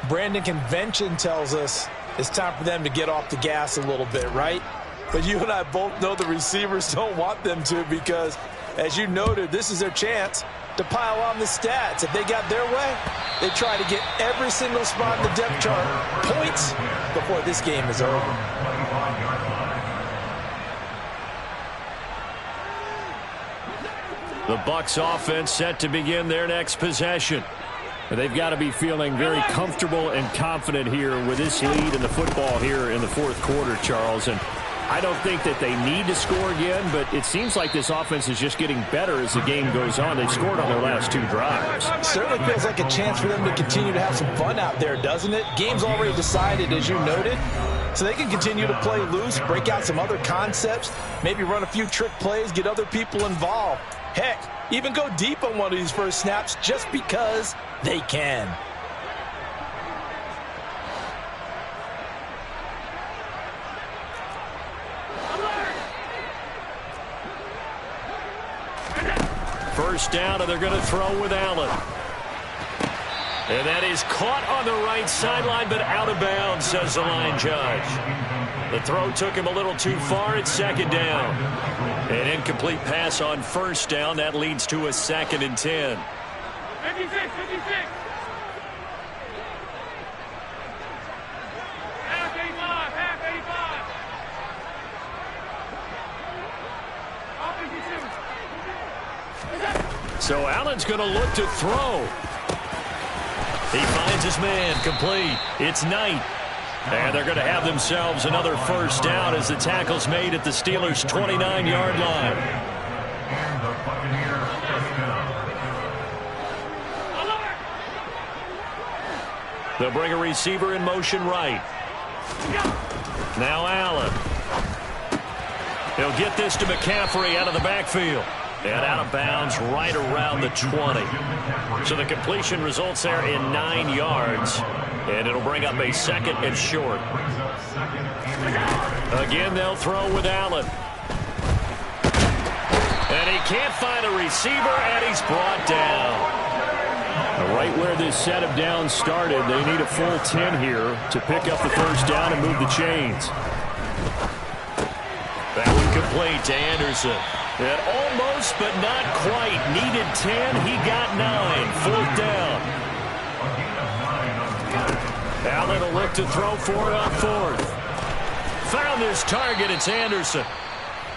Brandon, convention tells us it's time for them to get off the gas a little bit, right? But you and I both know the receivers don't want them to because, as you noted, this is their chance to pile on the stats. If they got their way, they try to get every single spot in the depth chart points before this game is over. The Bucs offense set to begin their next possession. They've got to be feeling very comfortable and confident here with this lead in the football here in the 4th quarter, Charles. And I don't think that they need to score again, but it seems like this offense is just getting better as the game goes on. They've scored on their last 2 drives. Certainly feels like a chance for them to continue to have some fun out there, doesn't it? Game's already decided, as you noted, so they can continue to play loose, break out some other concepts, maybe run a few trick plays, get other people involved. Heck, even go deep on one of these first snaps just because they can. First down, and they're going to throw with Allen. And that is caught on the right sideline, but out of bounds, says the line judge. The throw took him a little too far. It's 2nd down. An incomplete pass on 1st down. That leads to a 2nd and 10. 56, 56. Half 85, half 85. So Allen's going to look to throw. He finds his man, complete. It's Knight. And they're going to have themselves another 1st down as the tackle's made at the Steelers' 29-yard line. They'll bring a receiver in motion right. Now Allen. He'll get this to McCaffrey out of the backfield. And out of bounds right around the 20. So the completion results there in 9 yards. And it'll bring up a 2nd and short. Again, they'll throw with Allen. And he can't find a receiver, and he's brought down. Right where this set of downs started, they need a full 10 here to pick up the 1st down and move the chains. That one complete to Anderson. And almost, but not quite. Needed 10. He got 9. 4th down. Allen will look to throw for it on 4th. Found his target. It's Anderson.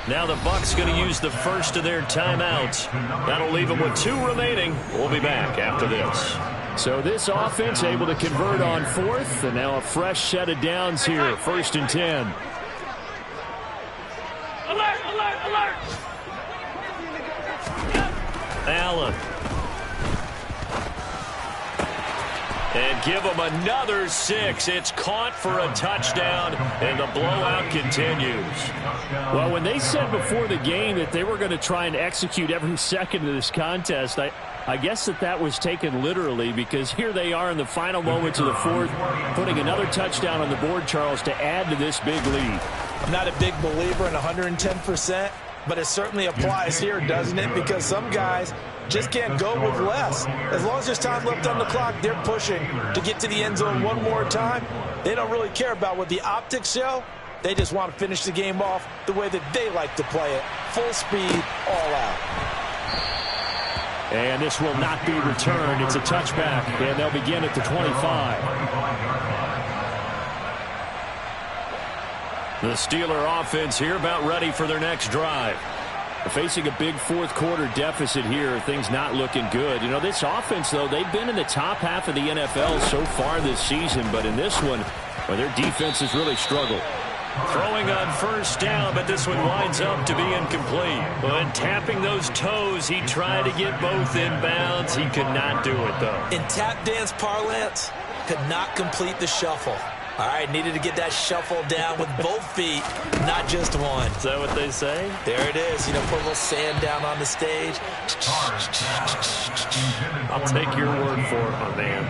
Now the Bucs going to use the first of their timeouts. That'll leave them with 2 remaining. We'll be back after this. So this offense able to convert on 4th, and now a fresh set of downs here. 1st and 10. Alert, alert, alert. Allen. And give them another 6. It's caught for a touchdown, and the blowout continues. Well, when they said before the game that they were going to try and execute every second of this contest, I guess that was taken literally, because here they are in the final moments of the 4th, putting another touchdown on the board, Charles, to add to this big lead. I'm not a big believer in 110%, but it certainly applies here, doesn't it? Because some guys just can't go with less. As long as there's time left on the clock, they're pushing to get to the end zone one more time. They don't really care about what the optics show. They just want to finish the game off the way that they like to play it. Full speed, all out. And this will not be returned. It's a touchback, and they'll begin at the 25. The Steeler offense here about ready for their next drive. Facing a big 4th quarter deficit here, things not looking good. You know, this offense, though, they've been in the top half of the NFL so far this season, but in this one, well, their defense has really struggled. Throwing on first down, but this one winds up to be incomplete. When tapping those toes, he tried to get both inbounds. He could not do it, though. In tap dance parlance, could not complete the shuffle. All right, needed to get that shuffle down with both feet, not just one. Is that what they say? There it is. You know, put a little sand down on the stage. I'll take your word for it, my man.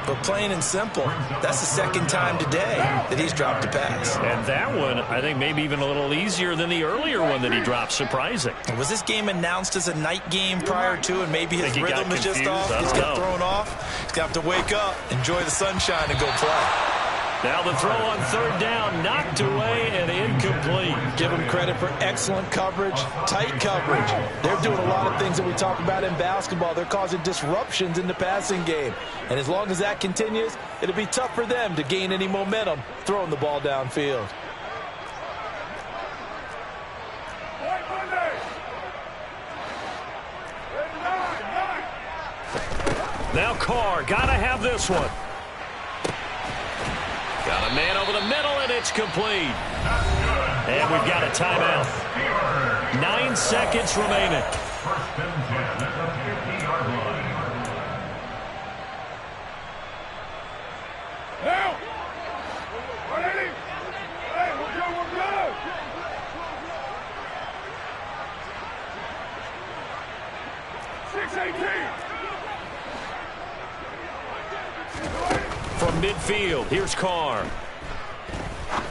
But plain and simple, that's the second time today that he's dropped a pass. And that one, I think, maybe even a little easier than the earlier one that he dropped. Surprising. Was this game announced as a night game prior to, and maybe his rhythm is just off? He's got thrown off. He's got to wake up, enjoy the sunshine, and go play. Now the throw on third down, knocked away and incomplete. Give them credit for excellent coverage, tight coverage. They're doing a lot of things that we talk about in basketball. They're causing disruptions in the passing game. And as long as that continues, it'll be tough for them to gain any momentum throwing the ball downfield. Now Carr, gotta have this one. Got a man over the middle, and it's complete. And we've got a timeout. 9 seconds remaining. First and 10 at the 50-yard line. Now! Ready? Hey, we're good, we're good! From midfield, here's Carr.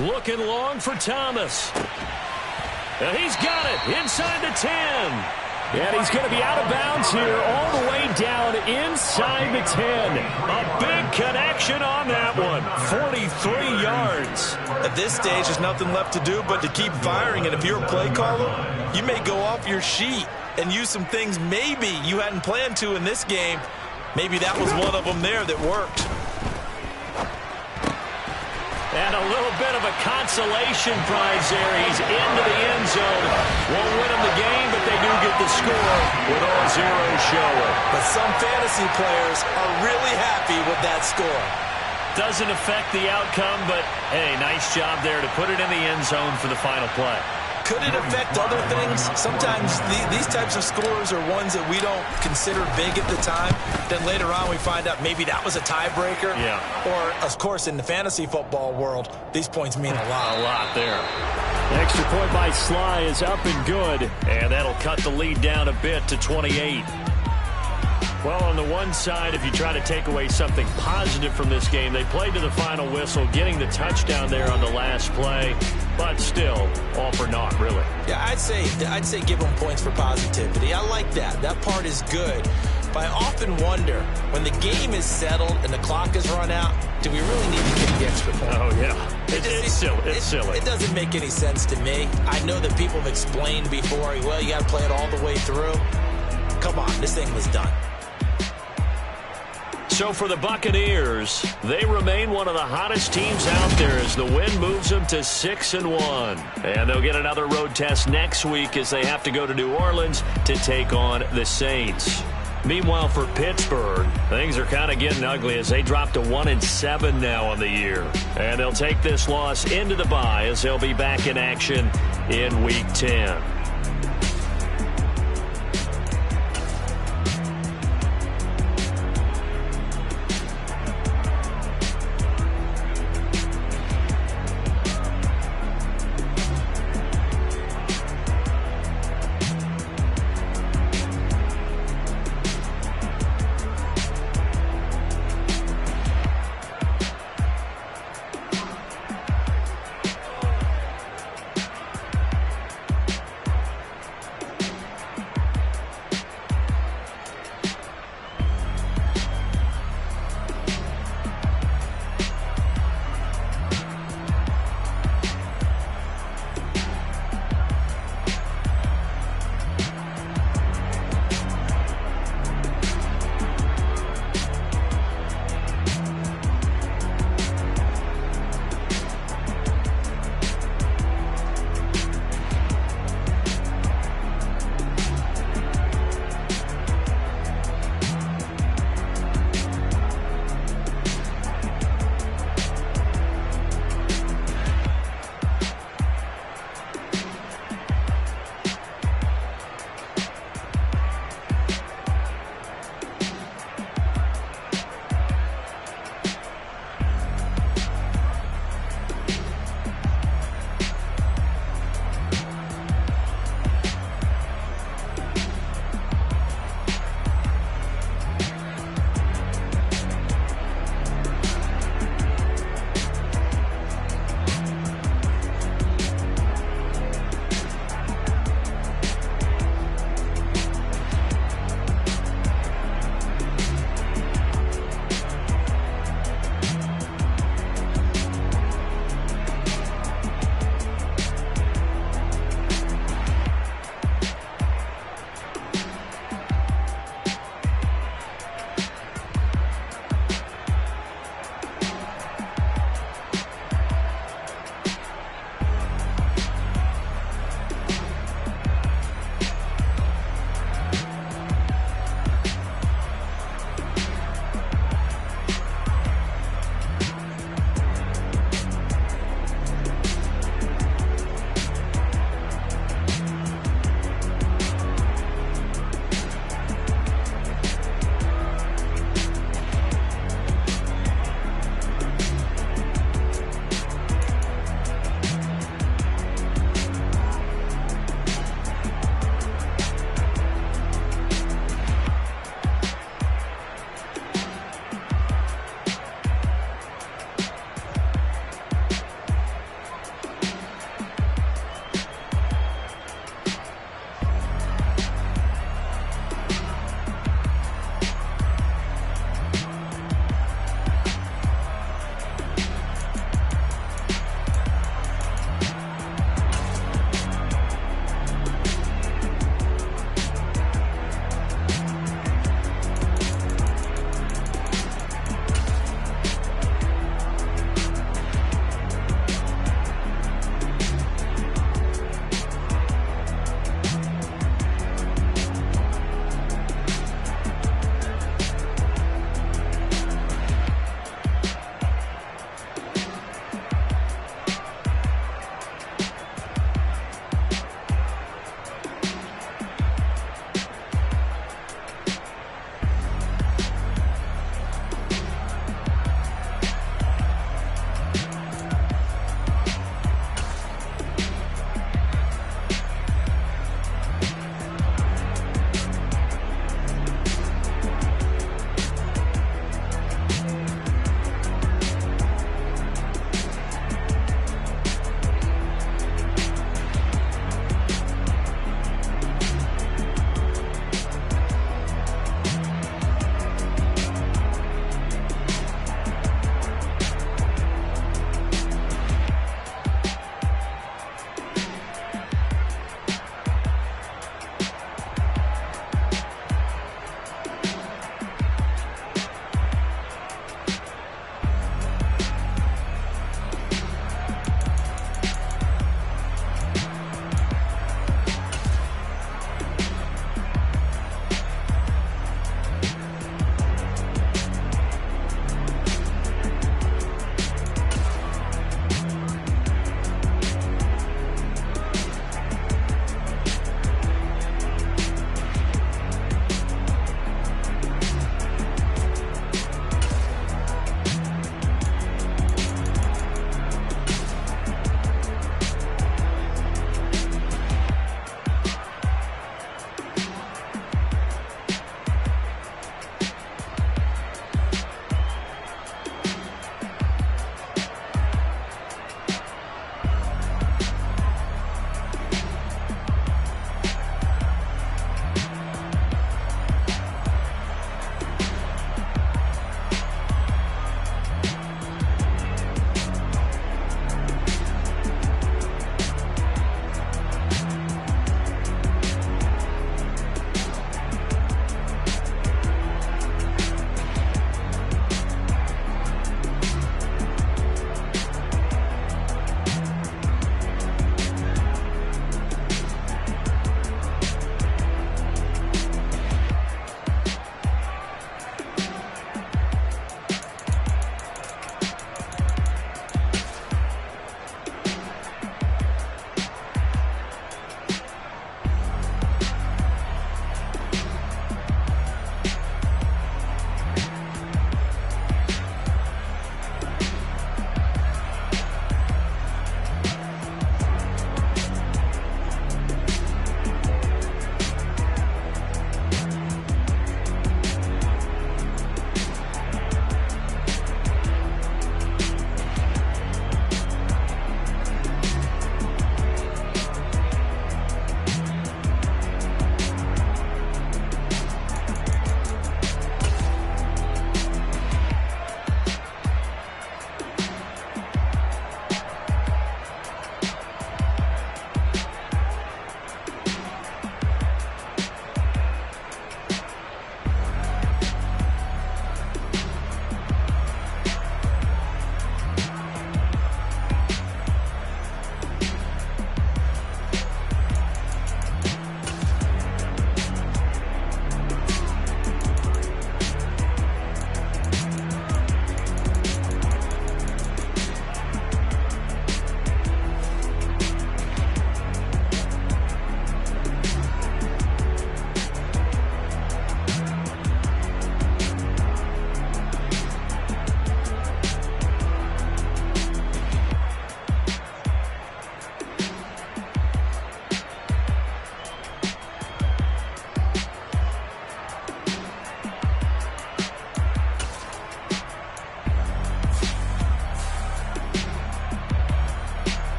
Looking long for Thomas. And he's got it inside the 10. And he's going to be out of bounds here all the way down inside the 10. A big connection on that one. 43 yards. At this stage, there's nothing left to do but to keep firing. And if you're a play caller, you may go off your sheet and use some things maybe you hadn't planned to in this game. Maybe that was one of them there that worked. And a little bit of a consolation prize there. He's into the end zone. Won't win him the game, but they do get the score with all zeros showing. But some fantasy players are really happy with that score. Doesn't affect the outcome, but, hey, nice job there to put it in the end zone for the final play. Could it affect other things? Sometimes these types of scores are ones that we don't consider big at the time. Then later on we find out maybe that was a tiebreaker. Yeah. Or, of course, in the fantasy football world, these points mean a lot. A lot there. The extra point by Sly is up and good. And that'll cut the lead down a bit to 28. Well, on the one side, if you try to take away something positive from this game, they played to the final whistle, getting the touchdown there on the last play, but still, all for naught, really. Yeah, I'd say give them points for positivity. I like that. That part is good. But I often wonder, when the game is settled and the clock is run out, do we really need to kick the extra point? Oh, yeah. It's silly. It's silly. It doesn't make any sense to me. I know that people have explained before, well, you got to play it all the way through. Come on, this thing was done. So for the Buccaneers, they remain one of the hottest teams out there as the win moves them to 6-1. And they'll get another road test next week as they have to go to New Orleans to take on the Saints. Meanwhile, for Pittsburgh, things are kind of getting ugly as they drop to 1-7 now on the year. And they'll take this loss into the bye as they'll be back in action in Week 10.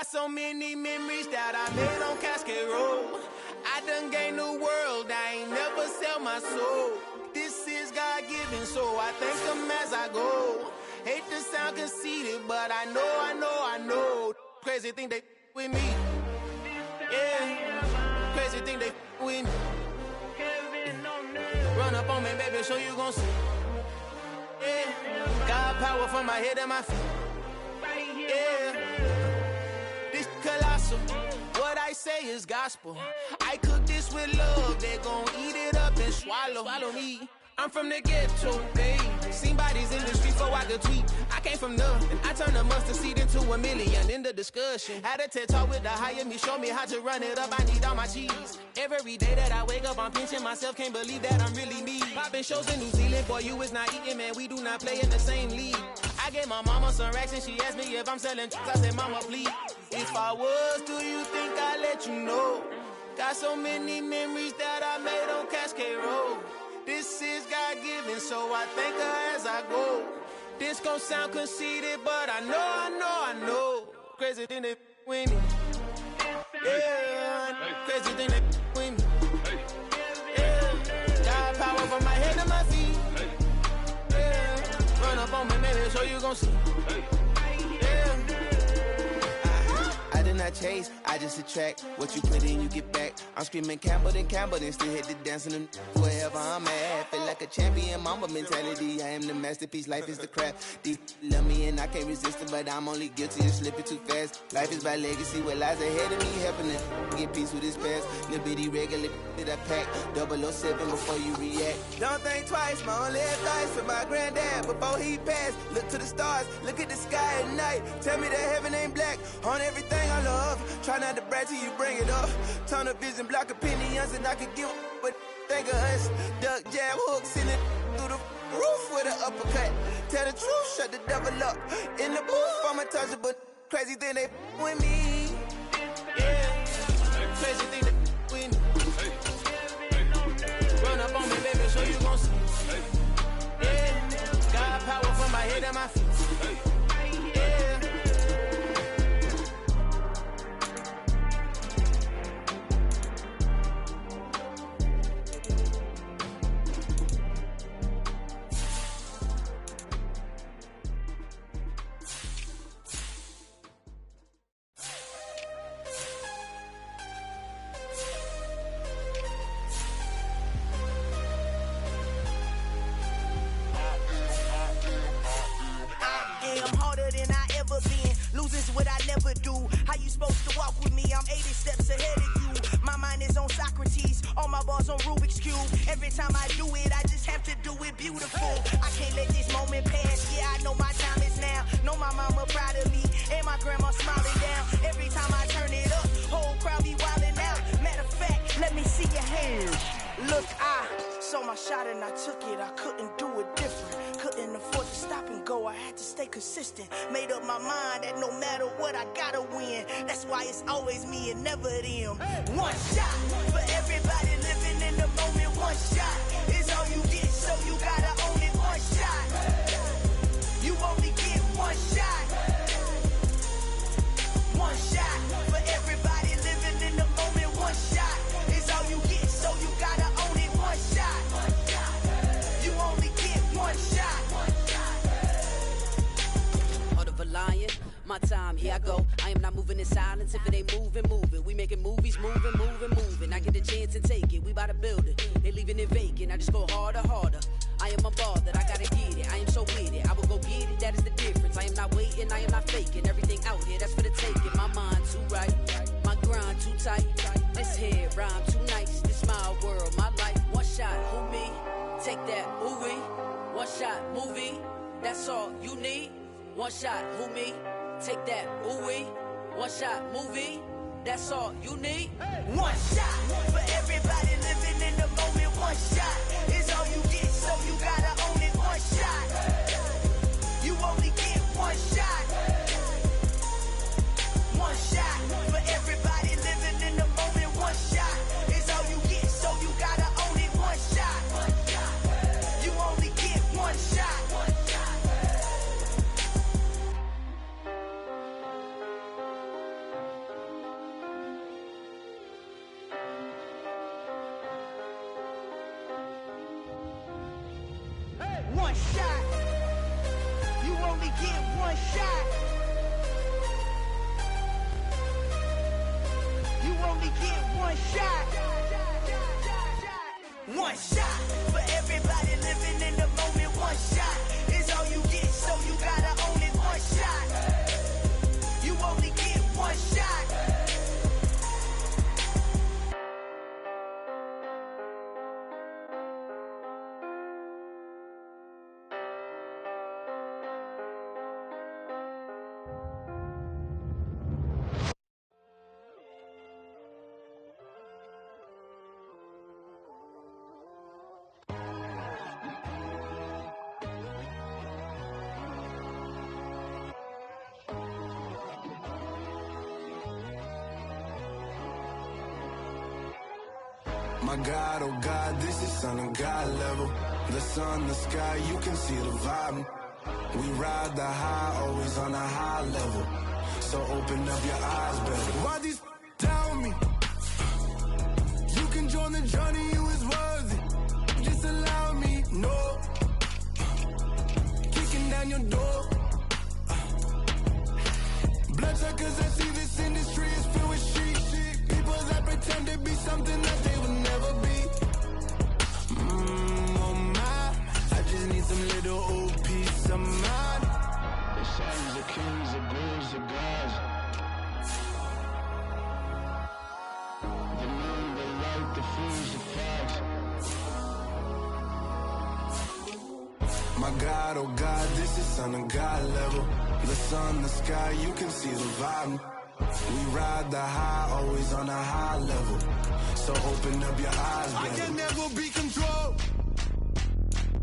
Got so many memories that I made on Cascade Road. I done gained the world, I ain't never sell my soul. This is God-given, so I thank him as I go. Hate to sound conceited, but I know. Crazy thing they with me. Yeah, crazy thing they with me. Run up on me, baby, so you gon' see. Yeah, got power from my head and my feet. Yeah, this colossal. What I say is gospel. I cook this with love. They gon' eat it up and swallow me. I'm from the ghetto, babe. Seen bodies in the streets so I could tweet. I came from nothing. I turned a mustard seed into a million in the discussion. Had a TED talk with the higher me, show me how to run it up. I need all my cheese. Every day that I wake up, I'm pinching myself. Can't believe that I'm really me. Popping shows in New Zealand, boy, you is not eating, man. We do not play in the same league. I gave my mama some racks and she asked me if I'm selling. I said, mama, please. If I was, do you think I'd let you know? Got so many memories that I made on Cascade Road. This is God-given, so I thank her as I go. This gon' sound conceited, but I know. Crazy thing they with me. Yeah, crazy thing they with me. Yeah, got power from my head to my feet. Yeah, run up on me, baby, so you gon' see. Yeah. I did not chase, I just attract. What you put in, you get back. I'm screaming Campbell, then still hit the dance and wherever I'm at. Feel like a champion, mama mentality. I am the masterpiece, life is the craft. Deep love me and I can't resist it, but I'm only guilty of slipping too fast. Life is by legacy, what lies ahead of me, helping it get peace with his past. Little bitty regular that I pack, 007 before you react. Don't think twice, my only advice for my granddad before he passed. Look to the stars, look at the sky at night. Tell me that heaven ain't black on everything I love. Try not to brag till you bring it up. Tunnel vision, block opinions, and I could give but think of us. Duck jab hooks in it through the roof with an uppercut. Tell the truth, shut the devil up. In the booth, I'm untouchable. Crazy thing they with me. Yeah, crazy thing they with me. Run up on me, baby, so you gon' see. Yeah, got power from my head and my feet. Yeah. What I never do. How you supposed to walk with me? I'm 80 steps ahead of you. My mind is on Socrates, all my bars on Rubik's Cube. Every time I do it, I just have to do it beautiful. I can't let this moment pass. Yeah, I know my time is now. Know my mama proud of me, and my grandma smiling down. Every time I turn it up, whole crowd be wilding out. Matter of fact, let me see your hands. Look, I saw my shot and I took it. I couldn't do it different. Couldn't afford to stop and go. I had to stay consistent. Made up my mind that no matter what, I gotta win. That's why it's always me and never them. One shot for everybody living in the moment. One shot is all you get, so you gotta own it. One shot. You only get one shot. One shot for everybody living in the moment. One shot is all you get, so you gotta own it. One shot. You only get one shot. Lion, my time, here I go. I am not moving in silence. If it ain't moving, move it. We making movies, moving. I get a chance and take it. We bout to build it. They leaving it vacant. I just go harder. I am a ball that I gotta get it. I am so with it. I will go get it. That is the difference. I am not waiting. I am not faking. Everything out here, that's for the taking. My mind too right. My grind too tight. This here rhyme too nice. This my world, my life. One shot, who me? Take that, ooh wee. One shot, movie. That's all you need. One shot, who me? Take that, ooh wee. One shot, movie. That's all you need. One shot for everybody living in the moment. One shot is all you get, so you gotta own it. One shot. You only get one shot. One shot for everybody living in the moment. One shot is all you get, so you gotta own it. One shot. You only get one shot. only get one shot. You only get one shot. One shot for everybody living in the moment. One shot is all you get, so you gotta own it. One shot. You only get one shot. My God, oh God, this is Son of God level. The sun, the sky, you can see the vibe. We ride the high, always on a high level. So open up your eyes better. Why these tell me? You can join the journey, you is worthy. Just allow me, no. Kicking down your door. Bloodsuckers, I see this industry is filled with shit. People that pretend to be something that they would never be. Oh my, I just need some little old peace of mind. The sons of kings, the bulls, the gods. The moon, the light, the fools, the facts. My God, oh God, this is Son of God level. The sun, the sky, you can see the vibe. We ride the high, always on a high level. So open up your eyes, baby. I can never be controlled.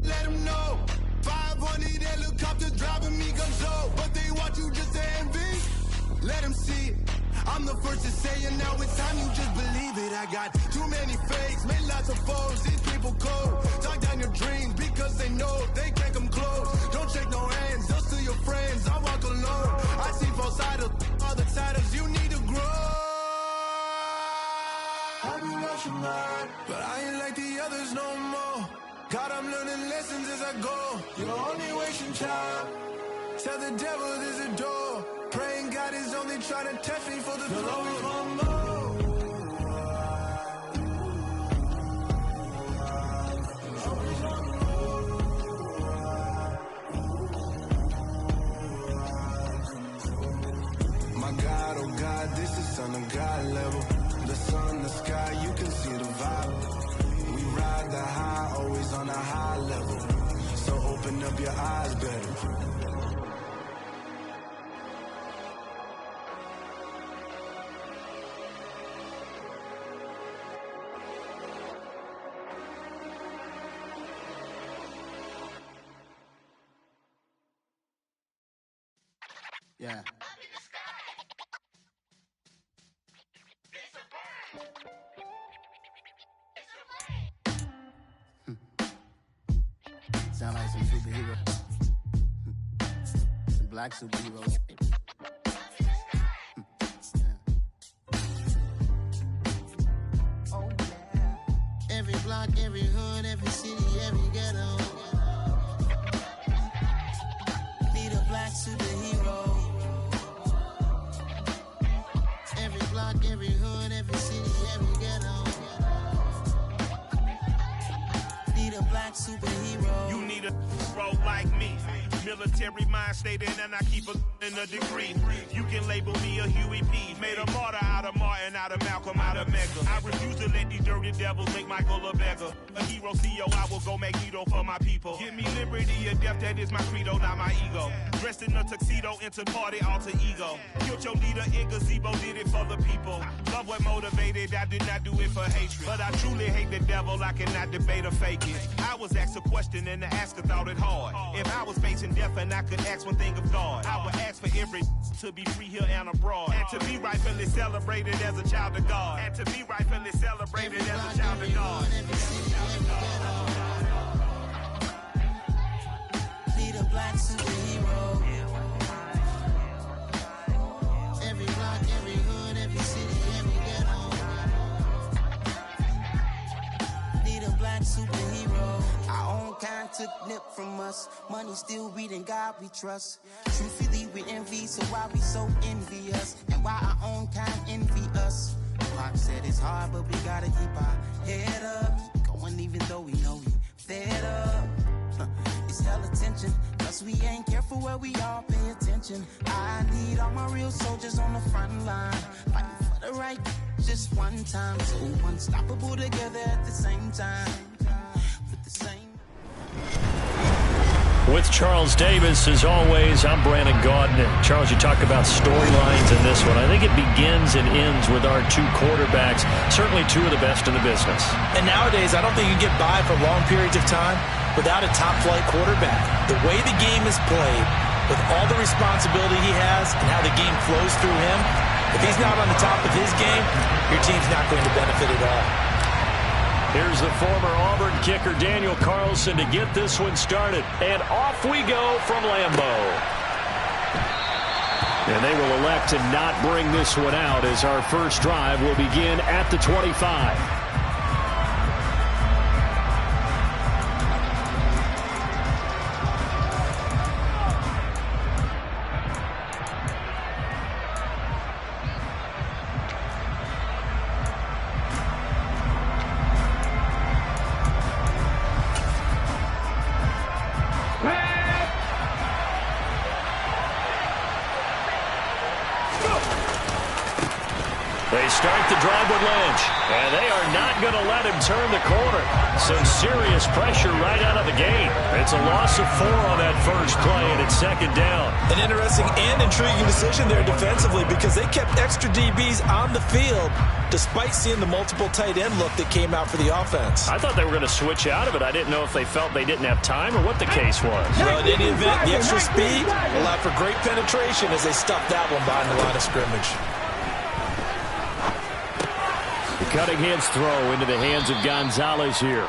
Let them know. 500 helicopters driving me control. But they want you just to envy. Let them see it. I'm the first to say it, now it's time you just believe it. I got too many fakes, made lots of foes. These people cold. Talk down your dreams because they know they can't come close. Don't shake no hands, just to your friends. I walk alone. I see false idols, other titles. You need to grow. I've been watching mine, but I ain't like the others no more. God, I'm learning lessons as I go. You're only wasting time. Tell the devil there's a door. Praying God is only trying to test me for the glory of my more. My God, oh God, this is Son of God level. The sun, the sky, you can see the vibe. We ride the high, always on a high level. So open up your eyes better. Yeah. Sound like some superheroes. Some black superheroes. Oh yeah. Every block, every hood, every city, every ghetto. Need a black superhero. Every block, every hood, every city, every ghetto. Need a black superhero. You need a bro like me. Military mind stated, and I keep in a degree. You can label me a Huey P. Made a martyr out of Martin, out of Malcolm, out of Mega. I refuse to let these dirty devils make Michael a beggar. A hero CEO, I will go Magneto for my people. Give me liberty or death, that is my credo, not my ego. Dressed in a tuxedo, into party, alter ego. Killed your leader in gazebo, did it for the people. Love what motivated, I did not do it for hatred. But I truly hate the devil, I cannot debate or fake it. I was asked a question and the asker thought it hard. If I was facing death and I could ask one thing of God, I would ask for every to be free here and abroad. And to be rightfully celebrated as a child of God. And to be rightfully celebrated as a child of God. Need a black superhero. Every block, every hood, every city, every ghetto. Need a black superhero. Our own kind took nip from us. Money still reading God we trust. Truthfully, we envy, so why we so envious? And why our own kind envy us? Pac said it's hard, but we gotta keep our head up. Going even though we know we fed up. It's hell attention, cause we ain't careful where we all pay attention. I need all my real soldiers on the front line, fighting for the right just one time. So unstoppable together at the same time. With the same. With Charles Davis, as always, I'm Brandon Gaudin. Charles, you talk about storylines in this one. I think it begins and ends with our two quarterbacks, certainly two of the best in the business. And nowadays, I don't think you can get by for long periods of time without a top-flight quarterback. The way the game is played, with all the responsibility he has and how the game flows through him, if he's not on the top of his game, your team's not going to benefit at all. Here's the former Auburn kicker, Daniel Carlson, to get this one started. And off we go from Lambeau. And they will elect to not bring this one out as our first drive will begin at the 25. Start the drive with Lynch, and they are not going to let him turn the corner. Some serious pressure right out of the gate. It's a loss of 4 on that first play, and it's second down. An interesting and intriguing decision there defensively because they kept extra DBs on the field despite seeing the multiple tight end look that came out for the offense. I thought they were going to switch out of it. I didn't know if they felt they didn't have time or what the case was. Well, in any event, the extra speed allowed for great penetration as they stuffed that one behind the line of scrimmage. Cunningham's throw into the hands of Gonzalez here.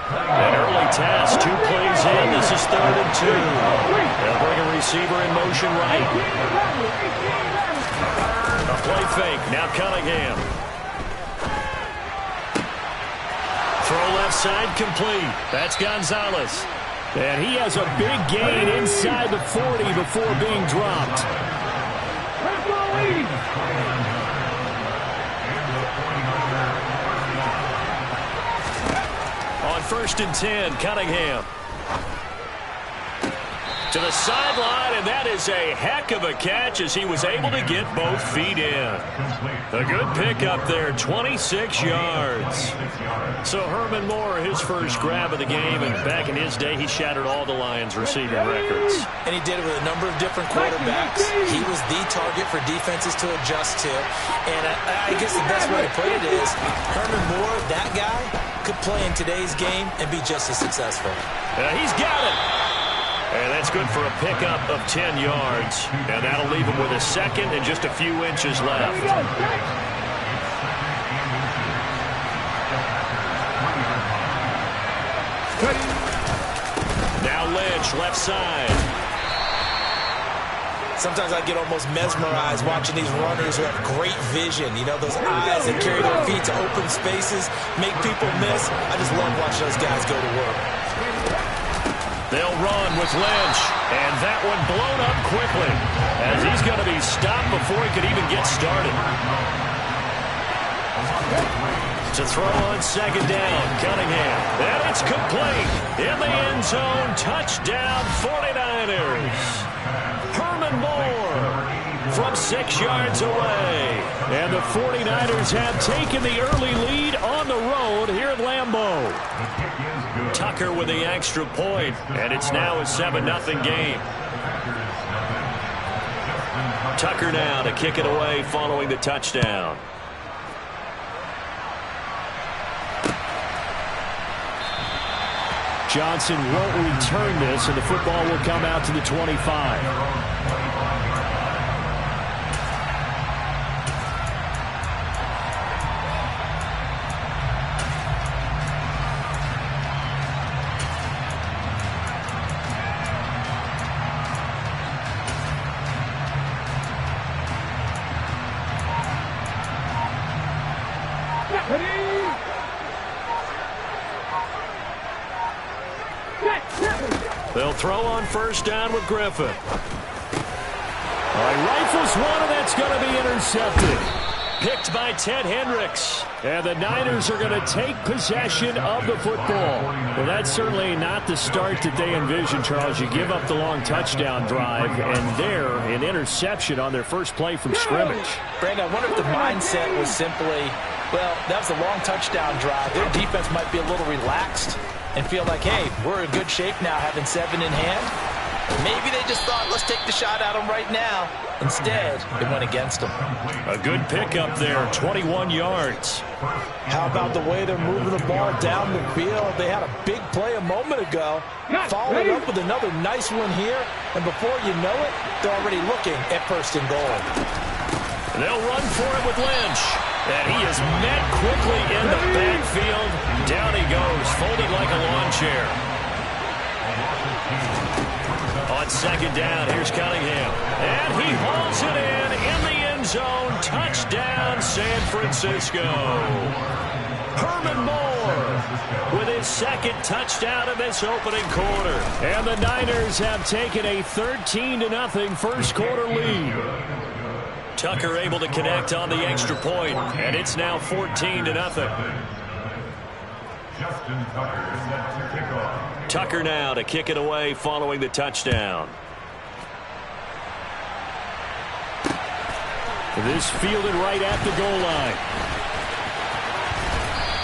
An early task, 2 plays in. This is 3rd and 2. They'll bring a receiver in motion right. A play fake. Now Cunningham. Throw left side complete. That's Gonzalez. And he has a big gain inside the 40 before being dropped. On 1st and 10, Cunningham. To the sideline, and that is a heck of a catch as he was able to get both feet in. A good pickup there, 26 yards. So Herman Moore, his first grab of the game, and back in his day, he shattered all the Lions' receiving records. And he did it with a number of different quarterbacks. He was the target for defenses to adjust to. And I guess the best way to put it is, Herman Moore, that guy, could play in today's game and be just as successful. He's got it. And that's good for a pickup of 10 yards. And that'll leave him with a second and just a few inches left. Now Lynch, left side. Sometimes I get almost mesmerized watching these runners who have great vision. You know, those eyes that carry their feet to open spaces, make people miss. I just love watching those guys go to work. They'll run with Lynch, and that one blown up quickly as he's going to be stopped before he could even get started. To throw on 2nd down, Cunningham. And it's complete. In the end zone, touchdown 49ers. Herman Moore from 6 yards away. And the 49ers have taken the early lead on the road here at Lambeau. Tucker with the extra point, and it's now a 7-0 game. Tucker now to kick it away following the touchdown. Johnson won't return this, and the football will come out to the 25. They'll throw on first down with Griffin. Rifles one, and that's going to be intercepted. Picked by Ted Hendricks. And the Niners are going to take possession of the football. Well, that's certainly not the start that they envisioned, Charles. You give up the long touchdown drive, and there, an interception on their first play from scrimmage. Brandon, I wonder if the mindset was simply, well, that was a long touchdown drive. Their defense might be a little relaxed and feel like, hey, we're in good shape now having 7 in hand. Maybe they just thought, let's take the shot at them right now. Instead, it went against them. A good pickup there, 21 yards. How about the way they're moving the ball down the field? They had a big play a moment ago. Following up with another nice one here. And before you know it, they're already looking at first and goal. They'll run for it with Lynch. And he is met quickly in the backfield. Down he goes, folded like a lawn chair. On second down, here's Cunningham. And he hauls it in the end zone. Touchdown, San Francisco. Herman Moore with his second touchdown in this opening quarter. And the Niners have taken a 13-0 first quarter lead. Tucker able to connect on the extra point, and it's now 14-0. Tucker now to kick it away following the touchdown. This fielded right at the goal line.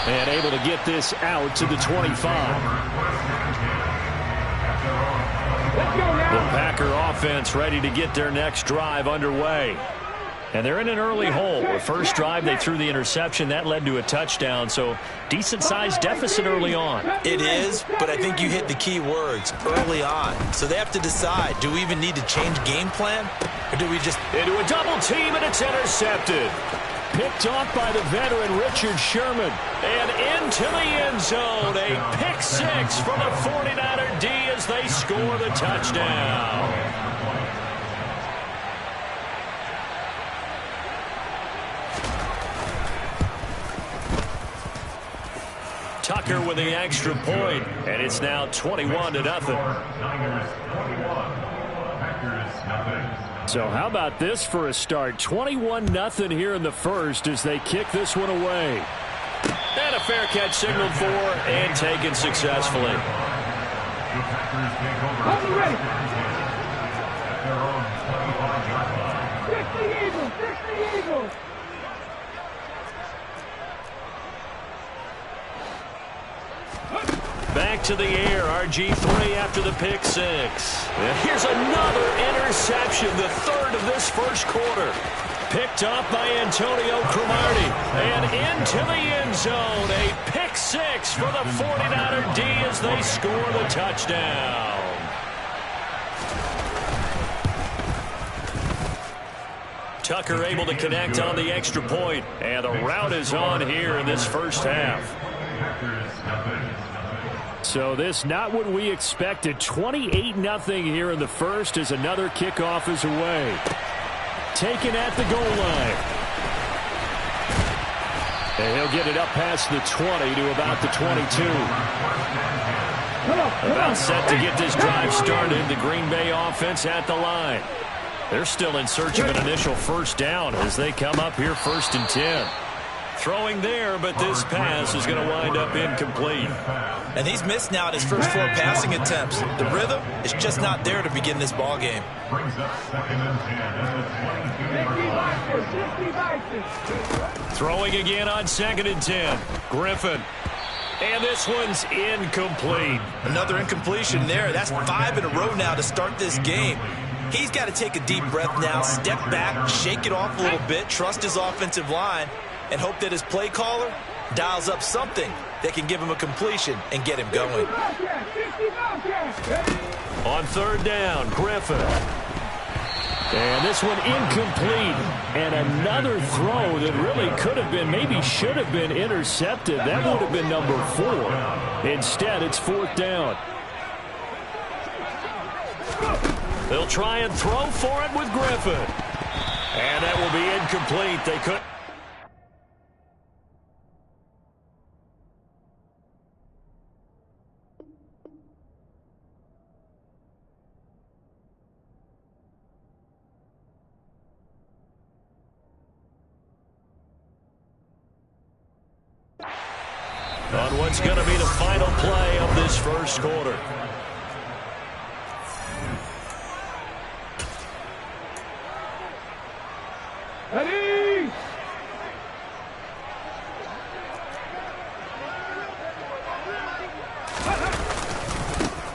And able to get this out to the 25. The Packer offense ready to get their next drive underway. And they're in an early hole. The first drive, they threw the interception. That led to a touchdown, so decent-sized deficit early on. It is, but I think you hit the key words, early on. So they have to decide, do we even need to change game plan? Or do we just... Into a double team, and it's intercepted. Picked off by the veteran Richard Sherman. And into the end zone. A pick six from the 49er D as they score the touchdown. Tucker with the extra point, and it's now 21-0. So how about this for a start? 21-0 here in the first as they kick this one away. And a fair catch signaled for and taken successfully. Back to the air, RG3 after the pick six. And here's another interception, the third of this first quarter. Picked up by Antonio Cromartie. And into the end zone, a pick six for the 49er D as they score the touchdown. Tucker able to connect on the extra point. And the route is on here in this first half. So this not what we expected. 28-0 here in the first as another kickoff is away. Taken at the goal line. And he'll get it up past the 20 to about the 22. About set to get this drive started. The Green Bay offense at the line. They're still in search of an initial first down as they come up here 1st and 10. Throwing there, but this pass is going to wind up incomplete. And he's missed now at his first 4 passing attempts. The rhythm is just not there to begin this ball game. Throwing again on 2nd and 10. Griffin. And this one's incomplete. Another incompletion there. That's 5 in a row now to start this game. He's got to take a deep breath now, step back, shake it off a little bit, trust his offensive line, and hope that his play caller dials up something that can give him a completion and get him going. On 3rd down, Griffin. And this one incomplete. And another throw that really could have been, maybe should have been intercepted. That would have been number 4. Instead, it's 4th down. They'll try and throw for it with Griffin. And that will be incomplete. They couldn't. on what's going to be the final play of this first quarter. Ready?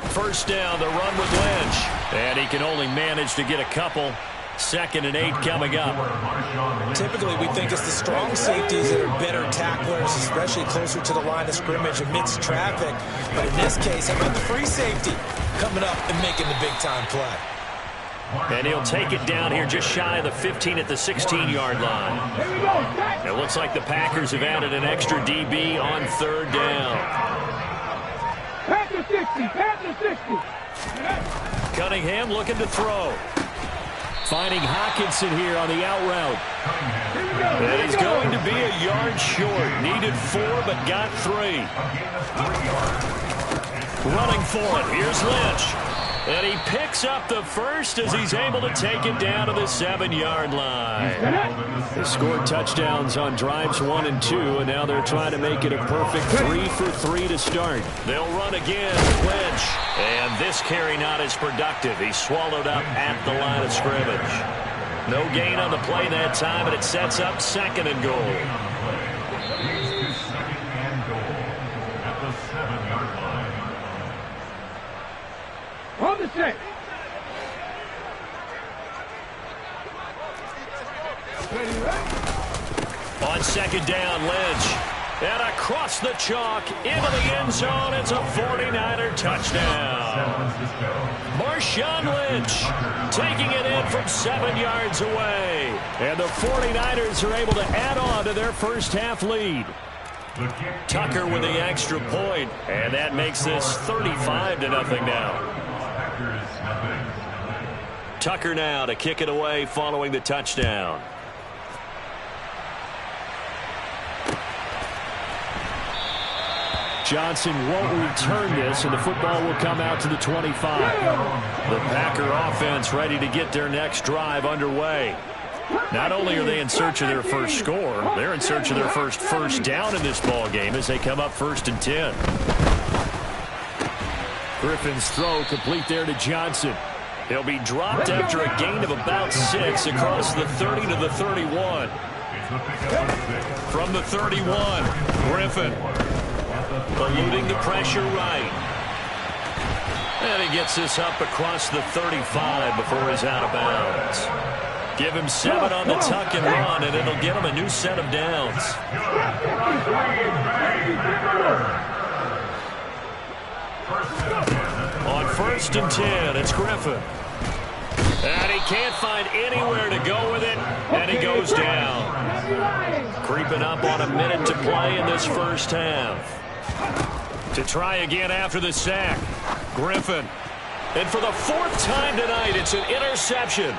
First down, the run with Lynch. And he can only manage to get a couple. 2nd and 8 coming up. Typically, we think it's the strong safeties that are better tacklers, especially closer to the line of scrimmage amidst traffic. But in this case, how about the free safety coming up and making the big-time play? And he'll take it down here just shy of the 15 at the 16-yard line. It looks like the Packers have added an extra DB on 3rd down. Panther 60, Panther 60. Cunningham looking to throw. Finding Hockenson here on the out route. And he's going to be a yard short. Needed 4, but got 3. Running for it. Here's Lynch. And he picks up the first as he's able to take it down to the 7-yard line. They scored touchdowns on drives 1 and 2, and now they're trying to make it a perfect 3 for 3 to start. They'll run again. Lynch. And this carry not as productive. He's swallowed up at the line of scrimmage. No gain on the play that time, and it sets up 2nd and goal. At the 7-yard line. On the set. On 2nd down, Lynch. And across the chalk, into the end zone, it's a 49er touchdown. Marshawn Lynch taking it in from 7 yards away. And the 49ers are able to add on to their first half lead. Tucker with the extra point, and that makes this 35-0 now. Tucker now to kick it away following the touchdown. Johnson won't return this, and the football will come out to the 25. The Packer offense ready to get their next drive underway. Not only are they in search of their first score, they're in search of their first down in this ball game as they come up 1st and 10. Griffin's throw complete there to Johnson. He'll be dropped after a gain of about 6 across the 30 to the 31. From the 31, Griffin eluding the pressure right. And he gets this up across the 35 before he's out of bounds. Give him 7 on the tuck and run, and it'll get him a new set of downs. On 1st and 10, it's Griffin. And he can't find anywhere to go with it, and he goes down. Creeping up on a minute to play in this first half. To try again after the sack, Griffin. And for the 4th time tonight, it's an interception.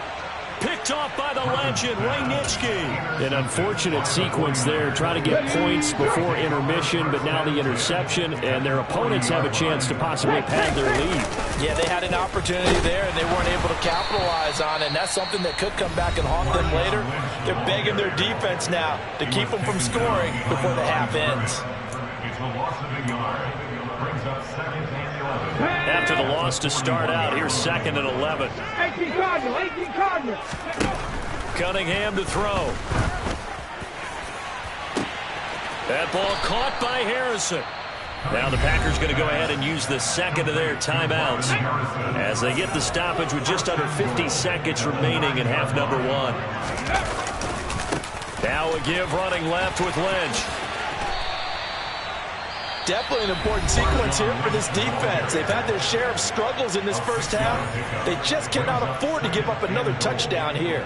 Picked off by the legend, Ray Nitschke. An unfortunate sequence there, trying to get points before intermission, but now the interception, and their opponents have a chance to possibly pad their lead. Yeah, they had an opportunity there, and they weren't able to capitalize on it, and that's something that could come back and haunt them later. They're begging their defense now to keep them from scoring before the half ends. It's a loss of a yard. Brings up 2nd and 11. After the loss to start out, here's 2nd and 11. 18 Cardinals. Cunningham to throw. That ball caught by Harrison. Now the Packers going to go ahead and use the 2nd of their timeouts as they get the stoppage with just under 50 seconds remaining in half number 1. Now a give running left with Lynch. Definitely an important sequence here for this defense. They've had their share of struggles in this first half. They just cannot afford to give up another touchdown here.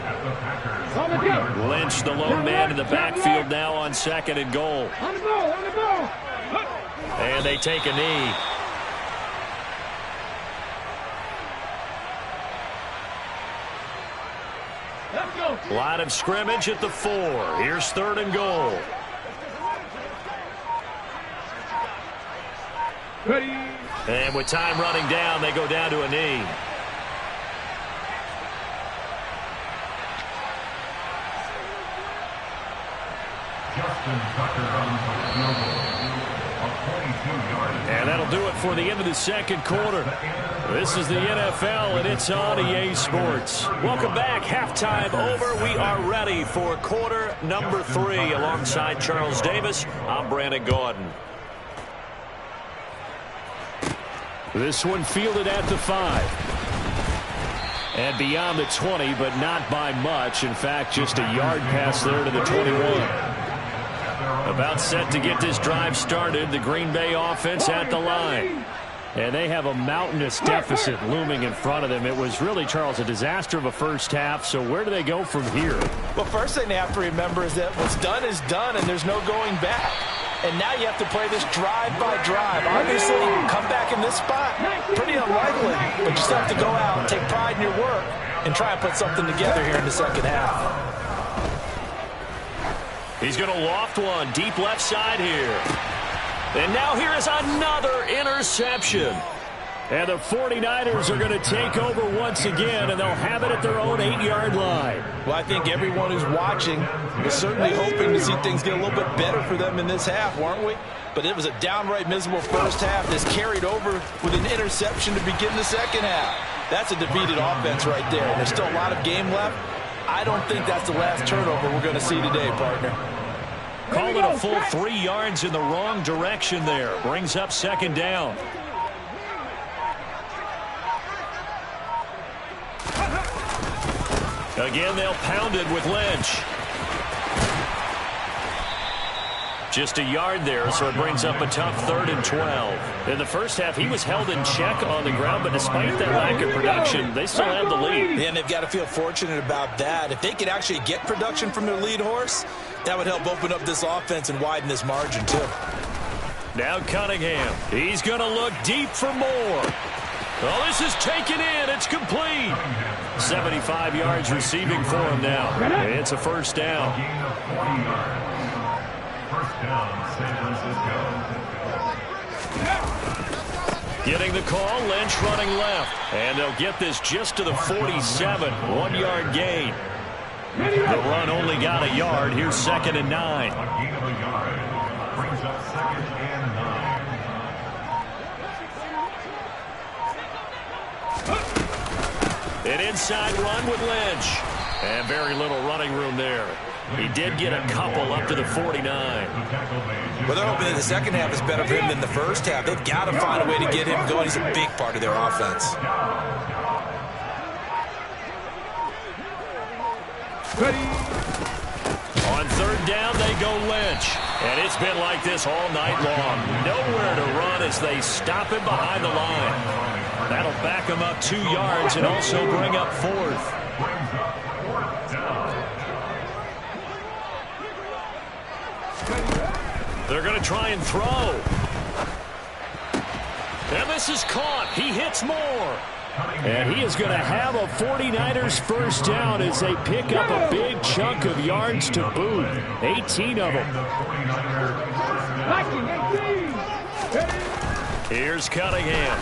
Lynch, the lone man in the backfield now on 2nd and goal. On the ball. And they take a knee. Line of scrimmage at the 4. Here's 3rd and goal. Ready. And with time running down, they go down to a knee. Justin Tucker on the field goal. And that'll do it for the end of the second quarter. This is the NFL, and it's on EA Sports. Welcome back. Halftime over. We are ready for quarter number 3. Alongside Charles Davis, I'm Brandon Gordon. This one fielded at the 5. And beyond the 20, but not by much. In fact, just a yard pass there to the 21. About set to get this drive started. The Green Bay offense at the line. And they have a mountainous deficit looming in front of them. It was really, Charles, a disaster of a first half. So where do they go from here? Well, first thing they have to remember is that what's done is done, and there's no going back. And now you have to play this drive by drive. Obviously, come back in this spot, pretty unlikely. But you still have to go out and take pride in your work and try and put something together here in the second half. He's going to loft one deep left side here. And now here is another interception. And the 49ers are going to take over once again, and they'll have it at their own 8-yard line. Well, I think everyone who's watching is certainly hoping to see things get a little bit better for them in this half, weren't we? But it was a downright miserable first half that's carried over with an interception to begin the second half. That's a defeated offense right there. There's still a lot of game left. I don't think that's the last turnover we're going to see today, partner. Call it a full 3 yards in the wrong direction there. Brings up second down. Again, they'll pound it with Lynch. Just a yard there, so it brings up a tough 3rd and 12. In the first half, he was held in check on the ground, but despite that lack of production, they still have the lead. And they've got to feel fortunate about that. If they could actually get production from their lead horse, that would help open up this offense and widen this margin, too. Now Cunningham. He's going to look deep for more. Oh, this is taken in. It's complete. 75 yards receiving for him now. It's a first down. First down, San Francisco. Getting the call, Lynch running left. And they'll get this just to the 47. 1-yard gain. The run only got a yard. Here's 2nd and 9. A gain of a yard. Brings up 2nd and 9. An inside run with Lynch. And very little running room there. He did get a couple up to the 49. Well, they're hoping that the second half is better for him than the first half. They've got to find a way to get him going. He's a big part of their offense. On 3rd down, they go Lynch. And it's been like this all night long. Nowhere to run as they stop him behind the line. That'll back him up 2 yards and also bring up 4th. They're going to try and throw. And this is caught. He hits more. And he is going to have a 49ers first down as they pick up a big chunk of yards to boot. 18 of them. Here's Cunningham.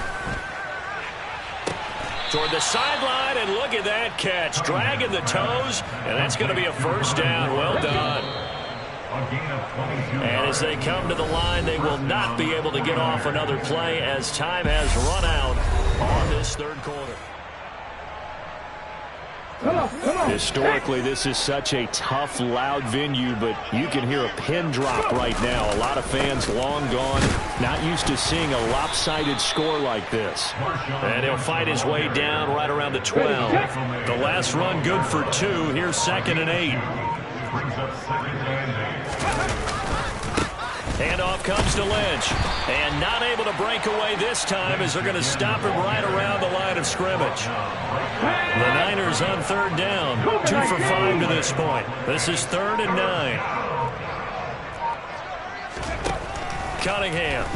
Toward the sideline, and look at that catch. Dragging the toes, and that's going to be a first down. Well done. And as they come to the line, they will not be able to get off another play as time has run out on this 3rd quarter. Historically, this is such a tough, loud venue, but you can hear a pin drop right now. A lot of fans long gone, not used to seeing a lopsided score like this. And he'll fight his way down right around the 12. The last run good for 2. Here's 2nd and 8. Handoff comes to Lynch. And not able to break away this time as they're going to stop him right around the line of scrimmage. The Niners on 3rd down. 2 for 5 to this point. This is 3rd and 9. Cunningham.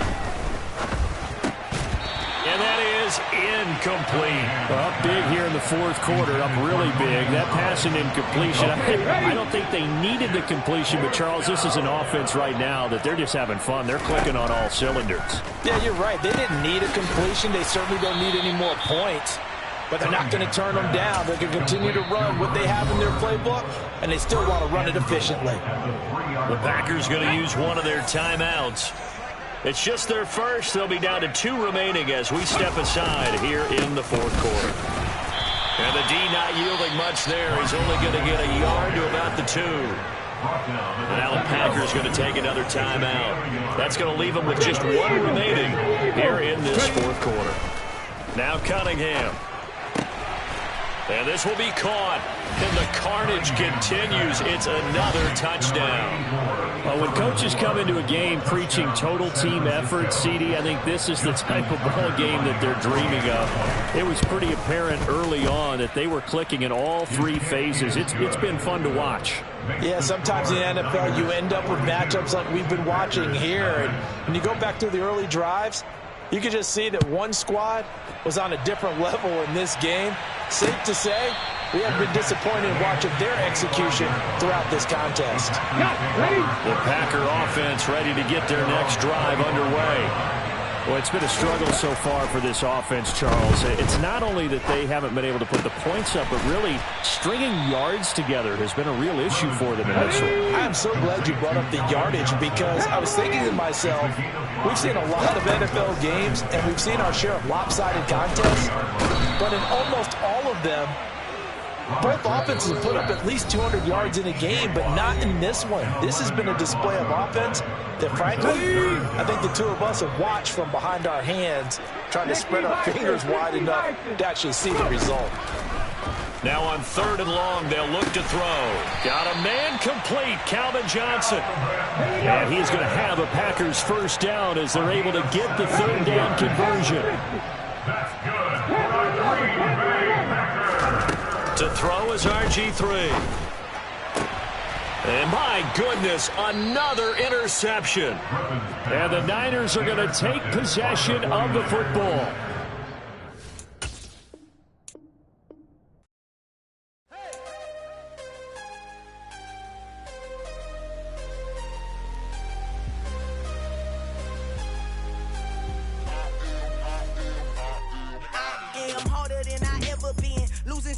And that is incomplete. Up big here in the 4th quarter, up really big. That pass and incompletion. I don't think they needed the completion, but Charles, this is an offense right now that they're just having fun. They're clicking on all cylinders. Yeah, you're right. They didn't need a completion. They certainly don't need any more points. But they're not going to turn them down. They can continue to run what they have in their playbook, and they still want to run it efficiently. The Packers going to use one of their timeouts. It's just their first. They'll be down to 2 remaining as we step aside here in the fourth quarter. And the D not yielding much there. He's only going to get a yard to about the 2. And now the Packers going to take another timeout. That's going to leave them with just 1 remaining here in this fourth quarter. Now Cunningham. And this will be caught. And the carnage continues. It's another touchdown. Well, when coaches come into a game preaching total team effort, CD, I think this is the type of ball game that they're dreaming of. It was pretty apparent early on that they were clicking in all 3 phases. It's been fun to watch. Yeah, sometimes in the NFL you end up with matchups like we've been watching here. And when you go back to the early drives, you can just see that one squad was on a different level in this game. Safe to say, we have been disappointed in watching their execution throughout this contest. The Packer offense ready to get their next drive underway. Well, it's been a struggle so far for this offense, Charles. It's not only that they haven't been able to put the points up, but really stringing yards together has been a real issue for them in this one. I'm so glad you brought up the yardage because I was thinking to myself, we've seen a lot of NFL games and we've seen our share of lopsided contests, but in almost all of them, both offenses have put up at least 200 yards in a game, but not in this one. This has been a display of offense that, frankly, I think the 2 of us have watched from behind our hands, trying to spread our fingers wide enough to actually see the result. Now on 3rd and long, they'll look to throw. Got a man complete, Calvin Johnson. And he's going to have a Packers first down as they're able to get the 3rd down conversion. To throw is RG3. And my goodness, another interception. And the Niners are going to take possession of the football.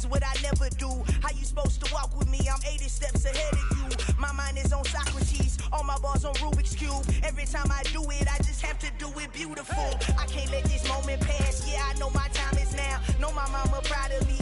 What I never do. How you supposed to walk with me? I'm 80 steps ahead of you. My mind is on Socrates, all my bars on Rubik's Cube. Every time I do it, I just have to do it beautiful. I can't let this moment pass. Yeah, I know my time is now. Know my mama proud of me.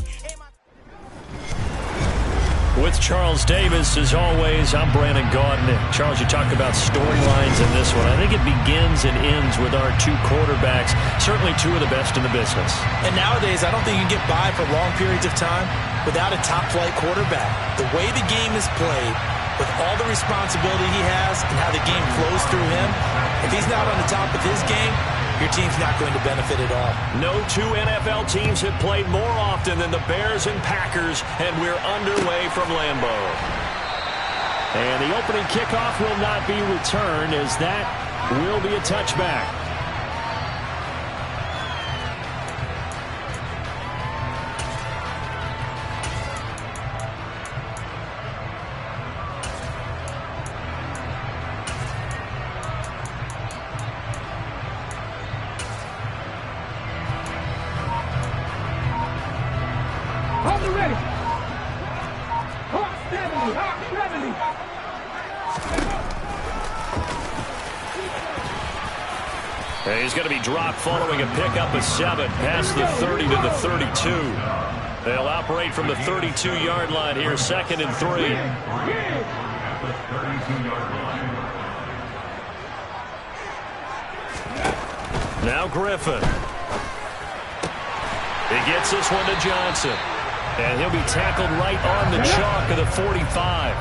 With Charles Davis, as always, I'm Brandon Gaudin. Charles, you talked about storylines in this one. I think it begins and ends with our 2 quarterbacks, certainly 2 of the best in the business. And nowadays, I don't think you can get by for long periods of time without a top-flight quarterback. The way the game is played, with all the responsibility he has and how the game flows through him, if he's not on the top of his game, your team's not going to benefit at all. No 2 NFL teams have played more often than the Bears and Packers, and we're underway from Lambeau. And the opening kickoff will not be returned, as that will be a touchback. And he's going to be dropped following a pickup of 7 past the 30 to the 32. They'll operate from the 32-yard line here, 2nd and 3. Now Griffin. He gets this one to Johnson. And he'll be tackled right on the chalk of the 45.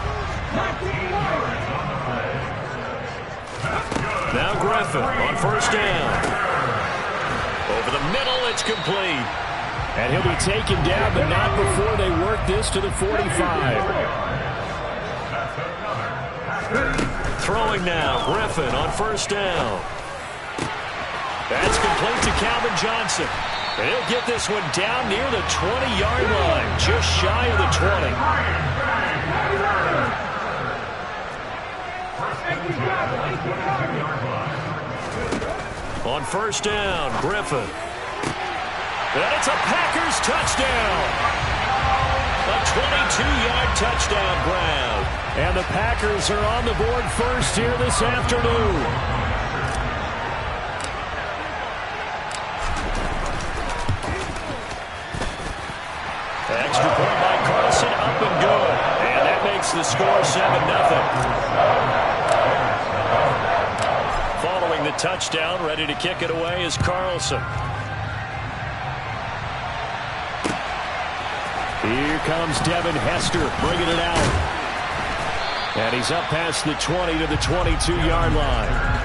Now Griffin on 1st down. Over the middle, it's complete. And he'll be taken down, but not before they work this to the 45. Throwing now, Griffin on 1st down. That's complete to Calvin Johnson. And he'll get this one down near the 20-yard line, just shy of the 20. On 1st down, Griffin. And it's a Packers touchdown. A 22-yard touchdown grab. And the Packers are on the board first here this afternoon. up and good. And that makes the score 7-0. Following the touchdown, ready to kick it away is Carlson. Here comes Devin Hester bringing it out. And he's up past the 20 to the 22-yard line.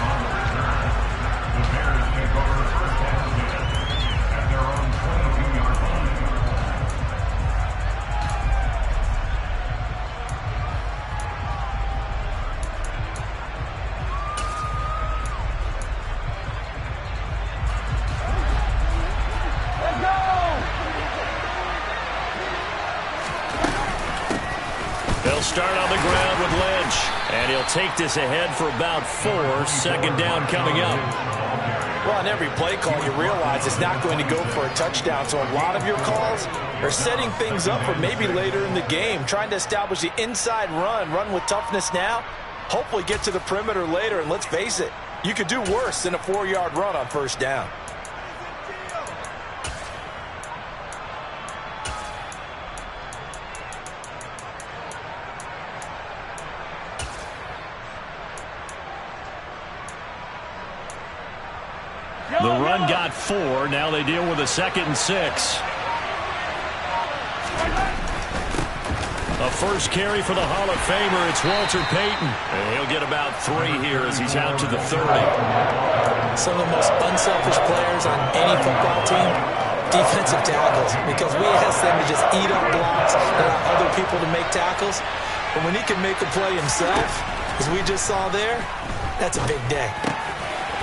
Start on the ground with Lynch, and he'll take this ahead for about 4. Second down coming up. Well, on every play call, you realize it's not going to go for a touchdown, so a lot of your calls are setting things up for maybe later in the game, trying to establish the inside run with toughness now, hopefully get to the perimeter later, and let's face it, you could do worse than a 4-yard run on first down. The run got 4. Now they deal with a 2nd and 6. A first carry for the Hall of Famer. It's Walter Payton. And he'll get about 3 here as he's out to the 30. Some of the most unselfish players on any football team, defensive tackles, because we ask them to just eat up blocks and allow other people to make tackles. But when he can make a play himself, as we just saw there, that's a big day.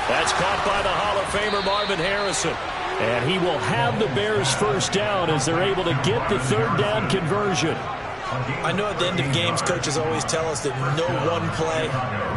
That's caught by the Hall of Famer Marvin Harrison. And he will have the Bears first down as they're able to get the 3rd down conversion. I know at the end of games, coaches always tell us that no one play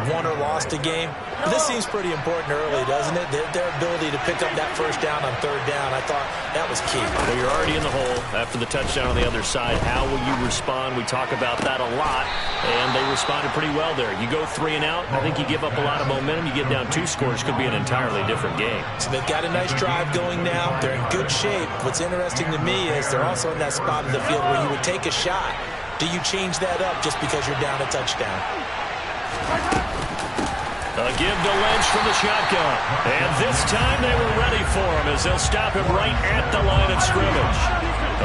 won or lost a game. But this seems pretty important early, doesn't it? Their ability to pick up that first down on 3rd down, I thought that was key. Well, you're already in the hole after the touchdown on the other side. How will you respond? We talk about that a lot, and they responded pretty well there. You go 3 and out, I think you give up a lot of momentum. You get down 2 scores, could be an entirely different game. So they've got a nice drive going now. They're in good shape. What's interesting to me is they're also in that spot of the field where you would take a shot. Do you change that up just because you're down a touchdown? A give to Lynch from the shotgun. And this time they were ready for him as they'll stop him right at the line of scrimmage.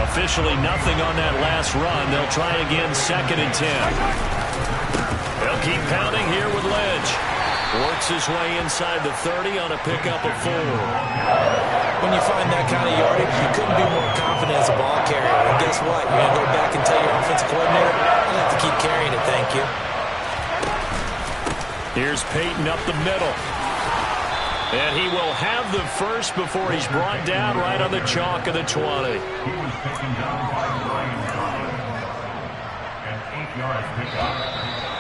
Officially nothing on that last run. They'll try again 2nd and 10. They'll keep pounding here with Lynch. Works his way inside the 30 on a pickup of 4. When you find that kind of yardage, you couldn't be more confident as a ball carrier. And guess what? You're going to go back and tell your offensive coordinator, I'll have to keep carrying it, thank you. Here's Payton up the middle. And he will have the first before he's brought down right on the chalk of the 20. He was taken down by Brian and 8 yards pickup.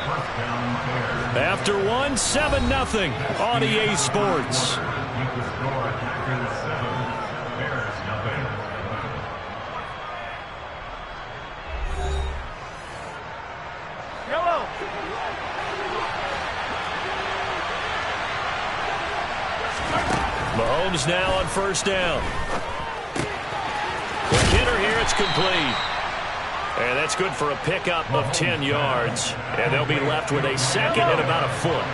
First down Bears. After 1, 7-0 on EA Sports. Keep the score at Packers 7, Bears nothing. Yellow. Mahomes now on first down. The Kidder here, it's complete. And that's good for a pickup of 10 yards. And they'll be left with a 2nd and about a foot.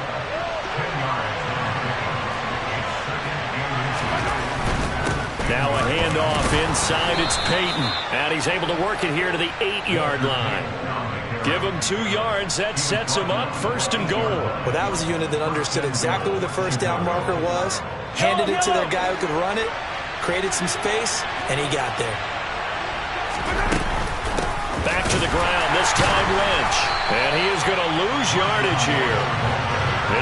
Now a handoff inside, it's Payton. And he's able to work it here to the 8-yard line. Give him 2 yards, that sets him up 1st and goal. Well, that was a unit that understood exactly where the first down marker was, handed it to their guy who could run it, created some space, and he got there. Back to the ground, this time Lynch. And he is going to lose yardage here.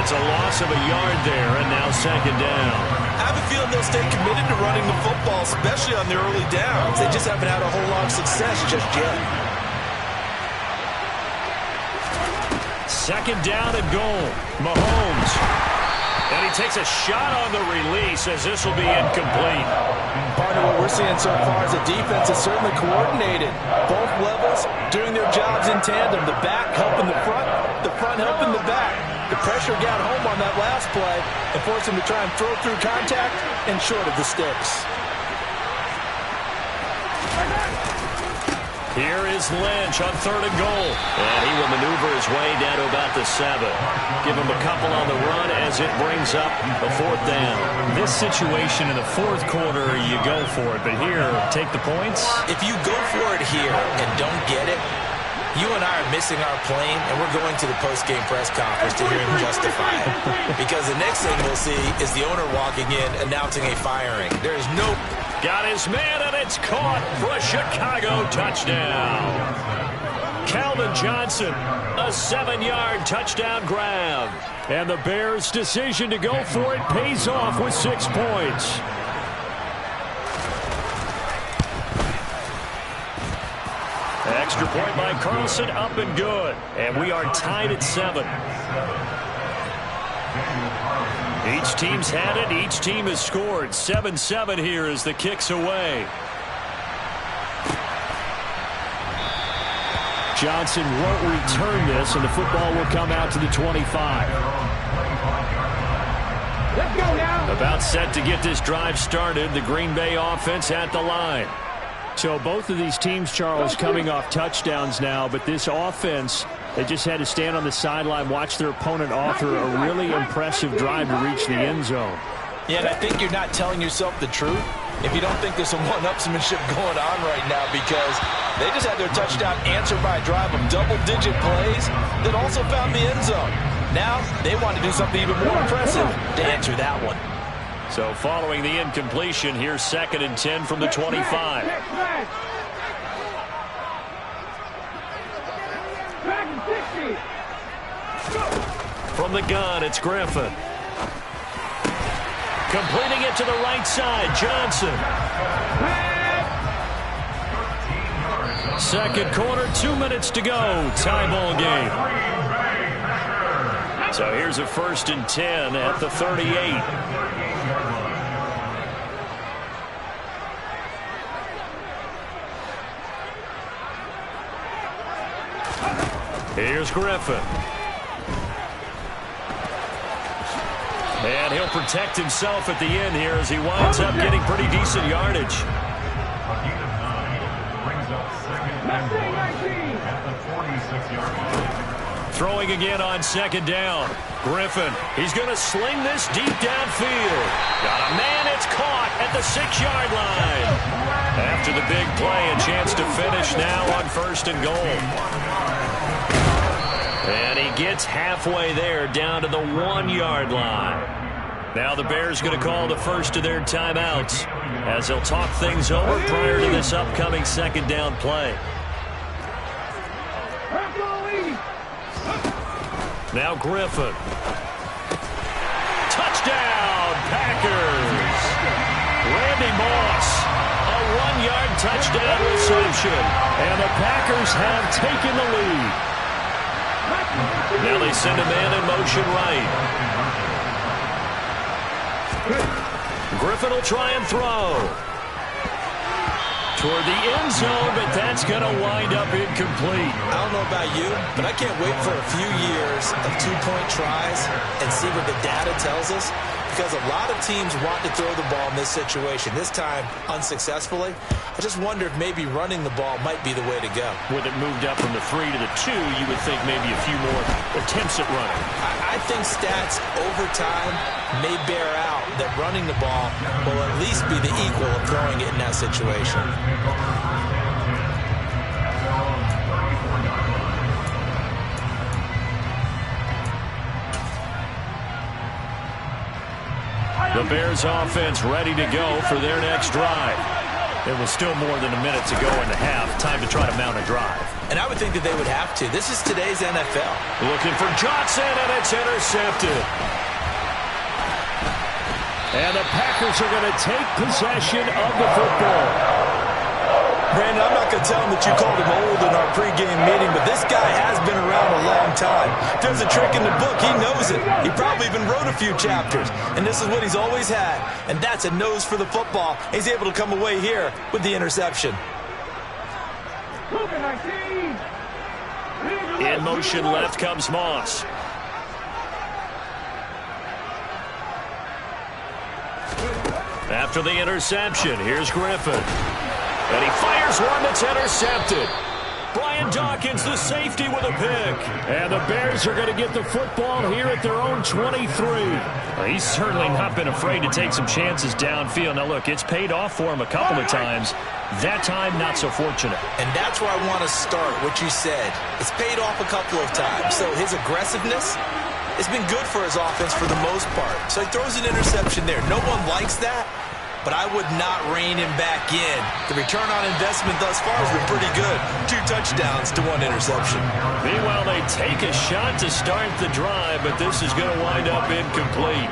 It's a loss of a yard there, and now 2nd down. I have a feeling they'll stay committed to running the football, especially on the early downs. They just haven't had a whole lot of success just yet. 2nd down and goal. Mahomes. And he takes a shot on the release as this will be incomplete. Part of what we're seeing so far is the defense is certainly coordinated. Both levels doing their jobs in tandem. The back helping the front helping the back. The pressure got home on that last play and forced him to try and throw through contact and short of the sticks. Here is Lynch on 3rd and goal. And he will maneuver his way down to about the 7. Give him a couple on the run as it brings up a 4th down. This situation in the 4th quarter, you go for it. But here, take the points. If you go for it here and don't get it, you and I are missing our plane, and we're going to the post-game press conference to hear him justify it. Because the next thing we'll see is the owner walking in announcing a firing. There is no... Got his man, and it's caught for a Chicago touchdown. Calvin Johnson, a 7-yard touchdown grab. And the Bears' decision to go for it pays off with 6 points. Extra point by Carlson, up and good. And we are tied at 7. Each team's had it. Each team has scored. 7-7 here as the kick's away. Johnson won't return this, and the football will come out to the 25. Let's go now. About set to get this drive started. The Green Bay offense at the line. So both of these teams, Charles, coming off touchdowns now, but this offense, they just had to stand on the sideline, watch their opponent author a really impressive drive to reach the end zone. Yeah, and I think you're not telling yourself the truth if you don't think there's some one-upsmanship going on right now, because they just had their touchdown answered by a drive of double-digit plays that also found the end zone. Now they want to do something even more impressive to answer that one. So following the incompletion, here's 2nd and 10 from the 25. From the gun, it's Griffin. Completing it to the right side, Johnson. 2nd quarter, 2 minutes to go. Tie ball game. So here's a 1st and 10 at the 38. Here's Griffin. And he'll protect himself at the end here as he winds up getting pretty decent yardage. Throwing again on 2nd down. Griffin, he's going to sling this deep downfield. Got a man, it's caught at the 6-yard line. After the big play, a chance to finish now on 1st and goal. And he gets halfway there, down to the 1-yard line. Now the Bears going to call the first of their timeouts as they'll talk things over prior to this upcoming 2nd down play. Now Griffin. Touchdown, Packers. Randy Moss, a 1-yard touchdown reception. And the Packers have taken the lead. Now they send a man in motion right. Griffin will try and throw. Toward the end zone, but that's going to wind up incomplete. I don't know about you, but I can't wait for a few years of 2-point tries and see what the data tells us, because a lot of teams want to throw the ball in this situation. This time, unsuccessfully. I just wonder if maybe running the ball might be the way to go. With it moved up from the 3 to the 2, you would think maybe a few more attempts at running. I think stats over time may bear out that running the ball will at least be the equal of throwing it in that situation. The Bears offense ready to go for their next drive. There was still more than a minute to go in the half. Time to try to mount a drive. And I would think that they would have to. This is today's NFL. Looking for Johnson, and it's intercepted. And the Packers are going to take possession of the football. Brandon, I'm not going to tell him that you called him old in our pregame meeting, but this guy has been around a long time. If there's a trick in the book, he knows it. He probably even wrote a few chapters. And this is what he's always had. And that's a nose for the football. He's able to come away here with the interception. In motion left comes Moss. After the interception, here's Griffin. And he fires one that's intercepted. Brian Dawkins, the safety, with a pick. And the Bears are going to get the football here at their own 23. Well, he's certainly not been afraid to take some chances downfield. Now, look, it's paid off for him a couple of times. That time, not so fortunate. And that's where I want to start, what you said. It's paid off a couple of times. So his aggressiveness, it's been good for his offense for the most part. So he throws an interception there. No one likes that, but I would not rein him back in. The return on investment thus far has been pretty good. 2 touchdowns to 1 interception. Meanwhile, they take a shot to start the drive, but this is going to wind up incomplete.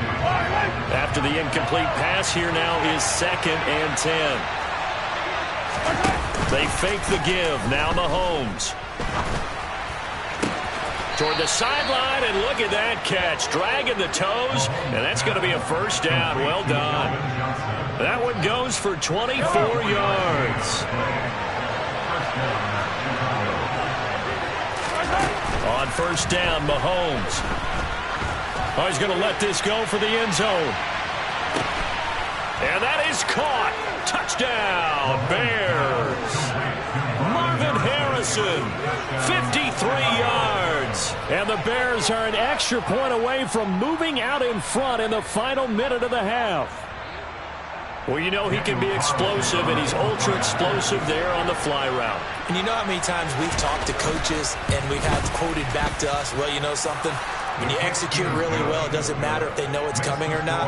After the incomplete pass, here now is 2nd and 10. They fake the give. Now Mahomes. Toward the sideline, and look at that catch. Dragging the toes, and that's going to be a first down. Well done. That one goes for 24 yards. On first down, Mahomes. Oh, he's going to let this go for the end zone. And that is caught. Touchdown, Bears. Marvin Harrison, 53 yards. And the Bears are an extra point away from moving out in front in the final minute of the half. Well, you know he can be explosive, and he's ultra-explosive there on the fly route. And you know how many times we've talked to coaches and we've had quoted back to us, well, you know something? When you execute really well, it doesn't matter if they know it's coming or not.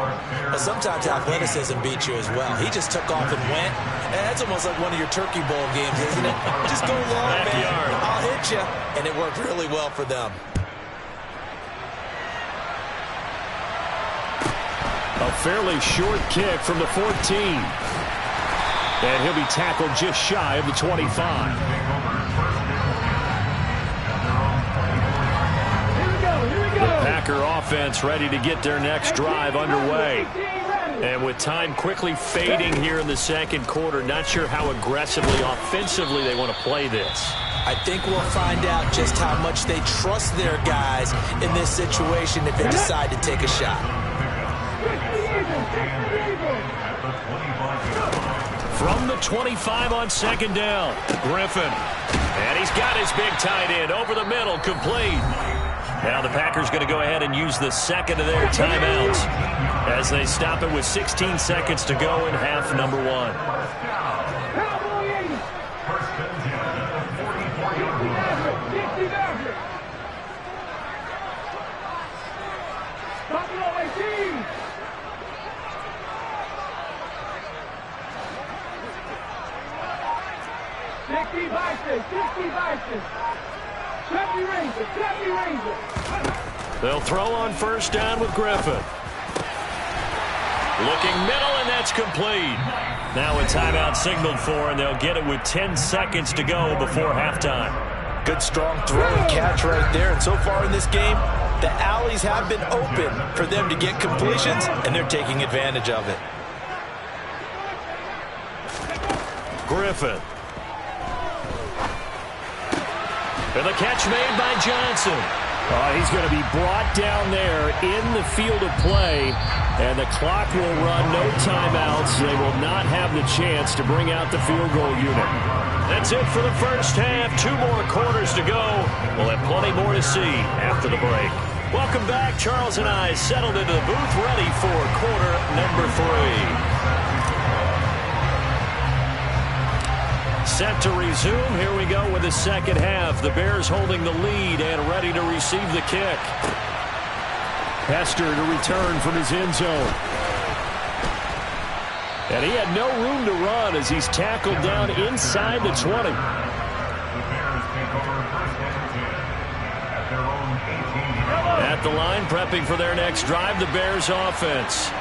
But sometimes athleticism beats you as well. He just took off and went. And that's almost like one of your Turkey Bowl games, isn't it? Just go long, man. I'll hit you. And it worked really well for them. A fairly short kick from the 14. And he'll be tackled just shy of the 25. The Packer offense ready to get their next drive underway. And with time quickly fading here in the second quarter, not sure how aggressively, offensively they want to play this. I think we'll find out just how much they trust their guys in this situation if they decide to take a shot. From the 25 on second down, Griffin. And he's got his big tight end over the middle, complete. Now the Packers going to go ahead and use the second of their timeouts as they stop it with 16 seconds to go in half number 1. They'll throw on first down with Griffin. Looking middle, and that's complete. Now a timeout signaled for, and they'll get it with 10 seconds to go before halftime. Good, strong throw and catch right there. And so far in this game, the alleys have been open for them to get completions, and they're taking advantage of it. Griffin. And the catch made by Johnson. He's going to be brought down there in the field of play, and the clock will run. No timeouts. They will not have the chance to bring out the field goal unit. That's it for the first half. 2 more quarters to go. We'll have plenty more to see after the break. Welcome back. Charles and I settled into the booth, ready for quarter number 3. Set to resume. Here we go with the second half. The Bears holding the lead and ready to receive the kick. Hester to return from his end zone. And he had no room to run as he's tackled down inside the 20. At the line, prepping for their next drive, the Bears offense.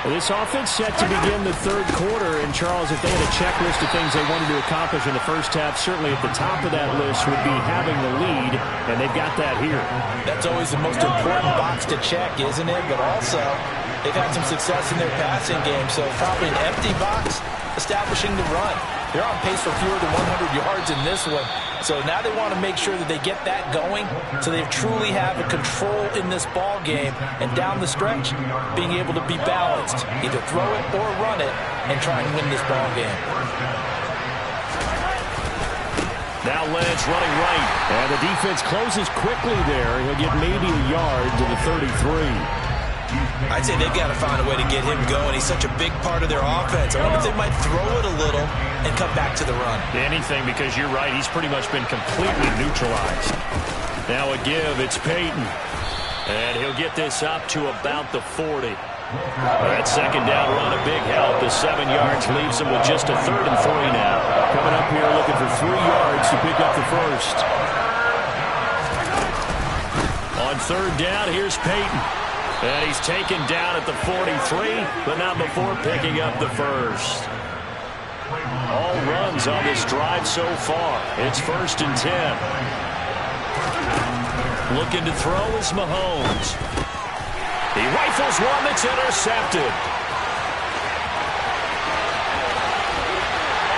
Well, this offense set to begin the third quarter, and Charles, if they had a checklist of things they wanted to accomplish in the first half, certainly at the top of that list would be having the lead, and they've got that here. That's always the most important box to check, isn't it? But also, they've had some success in their passing game, so probably an empty box, establishing the run. They're on pace for fewer than 100 yards in this one. So now they want to make sure that they get that going so they truly have a control in this ball game, and down the stretch, being able to be balanced. Either throw it or run it and try and win this ball game. Now Lynch running right. And the defense closes quickly there. He'll get maybe a yard to the 33. I'd say they've got to find a way to get him going. He's such a big part of their offense. I wonder if they might throw it a little and come back to the run. Anything, because you're right. He's pretty much been completely neutralized. Now a give. It's Peyton. And he'll get this up to about the 40. That second down run, a big help. The 7 yards leaves him with just a 3rd and 3 now. Coming up here looking for 3 yards to pick up the first. On 3rd down, here's Peyton. And he's taken down at the 43, but not before picking up the first. All runs on this drive so far. It's 1st and 10. Looking to throw is Mahomes. He rifles one that's intercepted.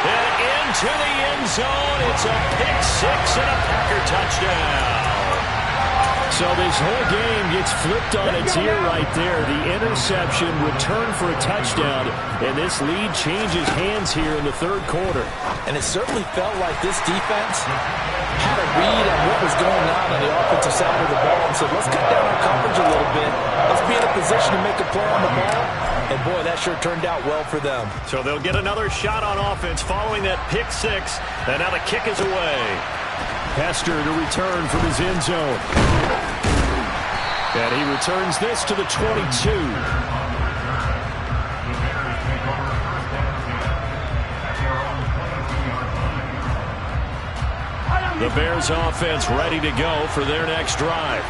And into the end zone. It's a pick 6 and a Packer touchdown. So this whole game gets flipped on its ear right there. The interception, return for a touchdown, and this lead changes hands here in the 3rd quarter. And it certainly felt like this defense had a read on what was going on the offensive side of the ball and said, let's cut down our coverage a little bit. Let's be in a position to make a play on the ball. And, boy, that sure turned out well for them. So they'll get another shot on offense following that pick 6, and now the kick is away. Hester to return from his end zone. And he returns this to the 22. The Bears offense ready to go for their next drive.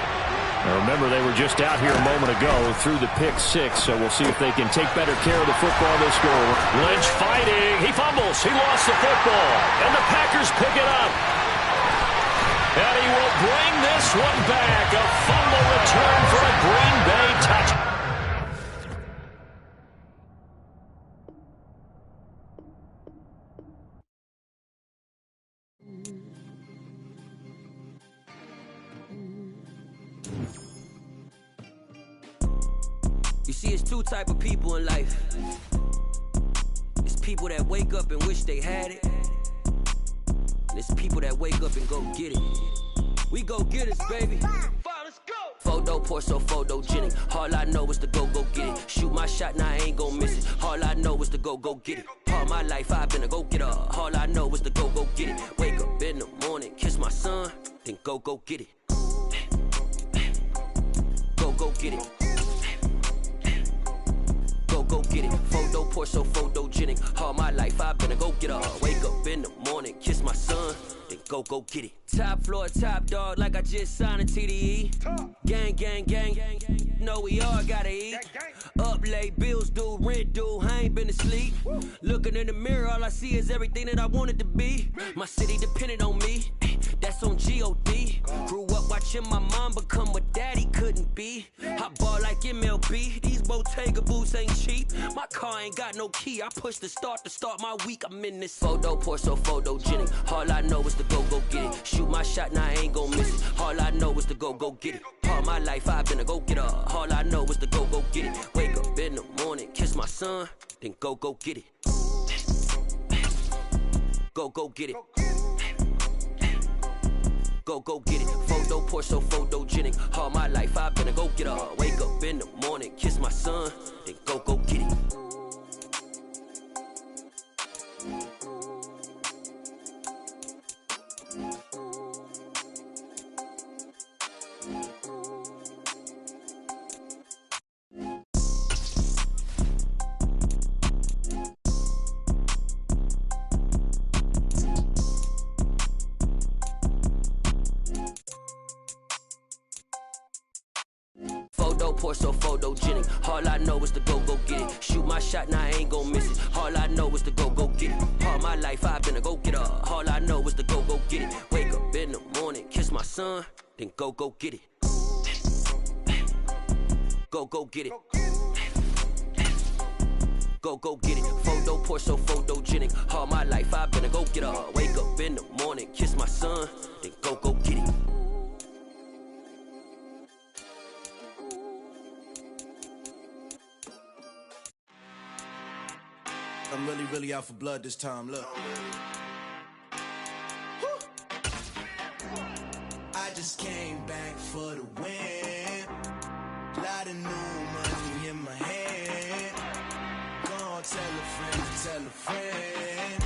Now remember, they were just out here a moment ago through the pick 6, so we'll see if they can take better care of the football this go. Lynch fighting. He fumbles. He lost the football. And the Packers pick it up. And he will bring this one back. A fumble return for a Green Bay touchdown. You see, it's 2 type of people in life. It's people that wake up and wish they had it. And it's people that wake up and go get it. We go get it, baby. Photo pour so photogenic. All I know is to go get it. Shoot my shot, now I ain't gon' miss it. All I know is to go get it. All my life I've been a go-getter. All I know is to go get it. Wake up in the morning, kiss my son, then go get it. Go get it. Go get it. Photo pour so photogenic. All my life I've been a go-getter. Wake up in the morning, kiss my son, then go get it. Top floor, top dog, like I just signed a TDE. Gang, gang, gang, gang, gang. Know we all gotta eat. Up late, bills due, rent due, I ain't been asleep. Looking in the mirror, all I see is everything that I wanted to be. My city depended on me, that's on G.O.D. Grew up watching my mom become what daddy couldn't be. I ball like MLB, these Bottega boots ain't cheap. My car ain't got no key, I push the start to start my week. I'm in this photo pour so photogenic. All I know is to go get it. Shoot my shot, now I ain't gon' miss it. All I know is to go get it. All my life I've been a go-getter. All I know is to go get it. Wake up in the morning, kiss my son, then go get it. Go get it. Go get it. Photo pour so photogenic. All my life I've been a go-getter. Wake up in the morning, kiss my son, then go get it. Pour so photogenic. All I know is to go get it. Shoot my shot, now I ain't gon' miss it. All I know is to go get it. All my life I've been a go-getter. All I know is to go get it. Wake up in the morning, kiss my son, then go get it. Go get it. Go get it. Photo pour so photogenic. All my life I've been a go-getter. Wake up in the morning, kiss my son, then go get it. I'm really out for blood this time, look. just came back for the win. Lot of new money in my hand. Gonna tell a friend to tell a friend.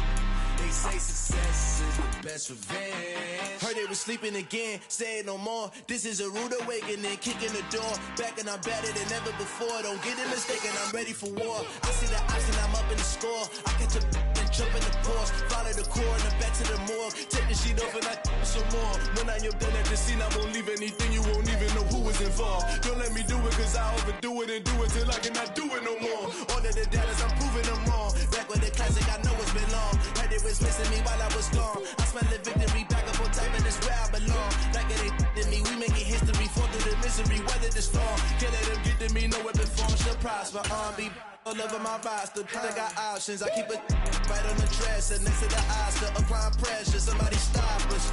They say success is the best revenge. Heard they was sleeping again, say it no more. This is a rude awakening, kicking the door. Back and I'm better than ever before. Don't get it mistaken, I'm ready for war. I see the option, I'm up in the score. I catch a and jump in the pause. Follow the core and the back to the morgue. Take the sheet off and I some more. When I am done at the scene, I won't leave anything. You won't even know who was involved. Don't let me do it, cause I overdo it and do it till I cannot do it no more. All of the doubters, I'm proving them wrong. Back with the classic, I know it's been long. Heard it was missing me while I was gone. I smell the victory, back up on time, and it's where I belong. Like it ain't to me, we making history. Fall through the misery, weather the storm. Can't let them get to me, no weapon form should prosper. Be all over my roster, I got options. I keep it right on the dresser, next to the Oscar. Applying pressure, somebody stop us.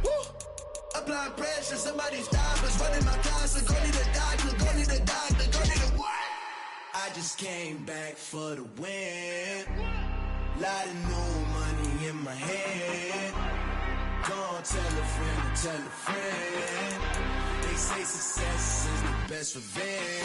Woo! Applying pressure, somebody stop us. Running my casa, go need a doctor, go need a doctor, go need a what? I just came back for the win. Lot of new money in my hand. Gonna tell a friend to tell a friend. They say success is the best revenge.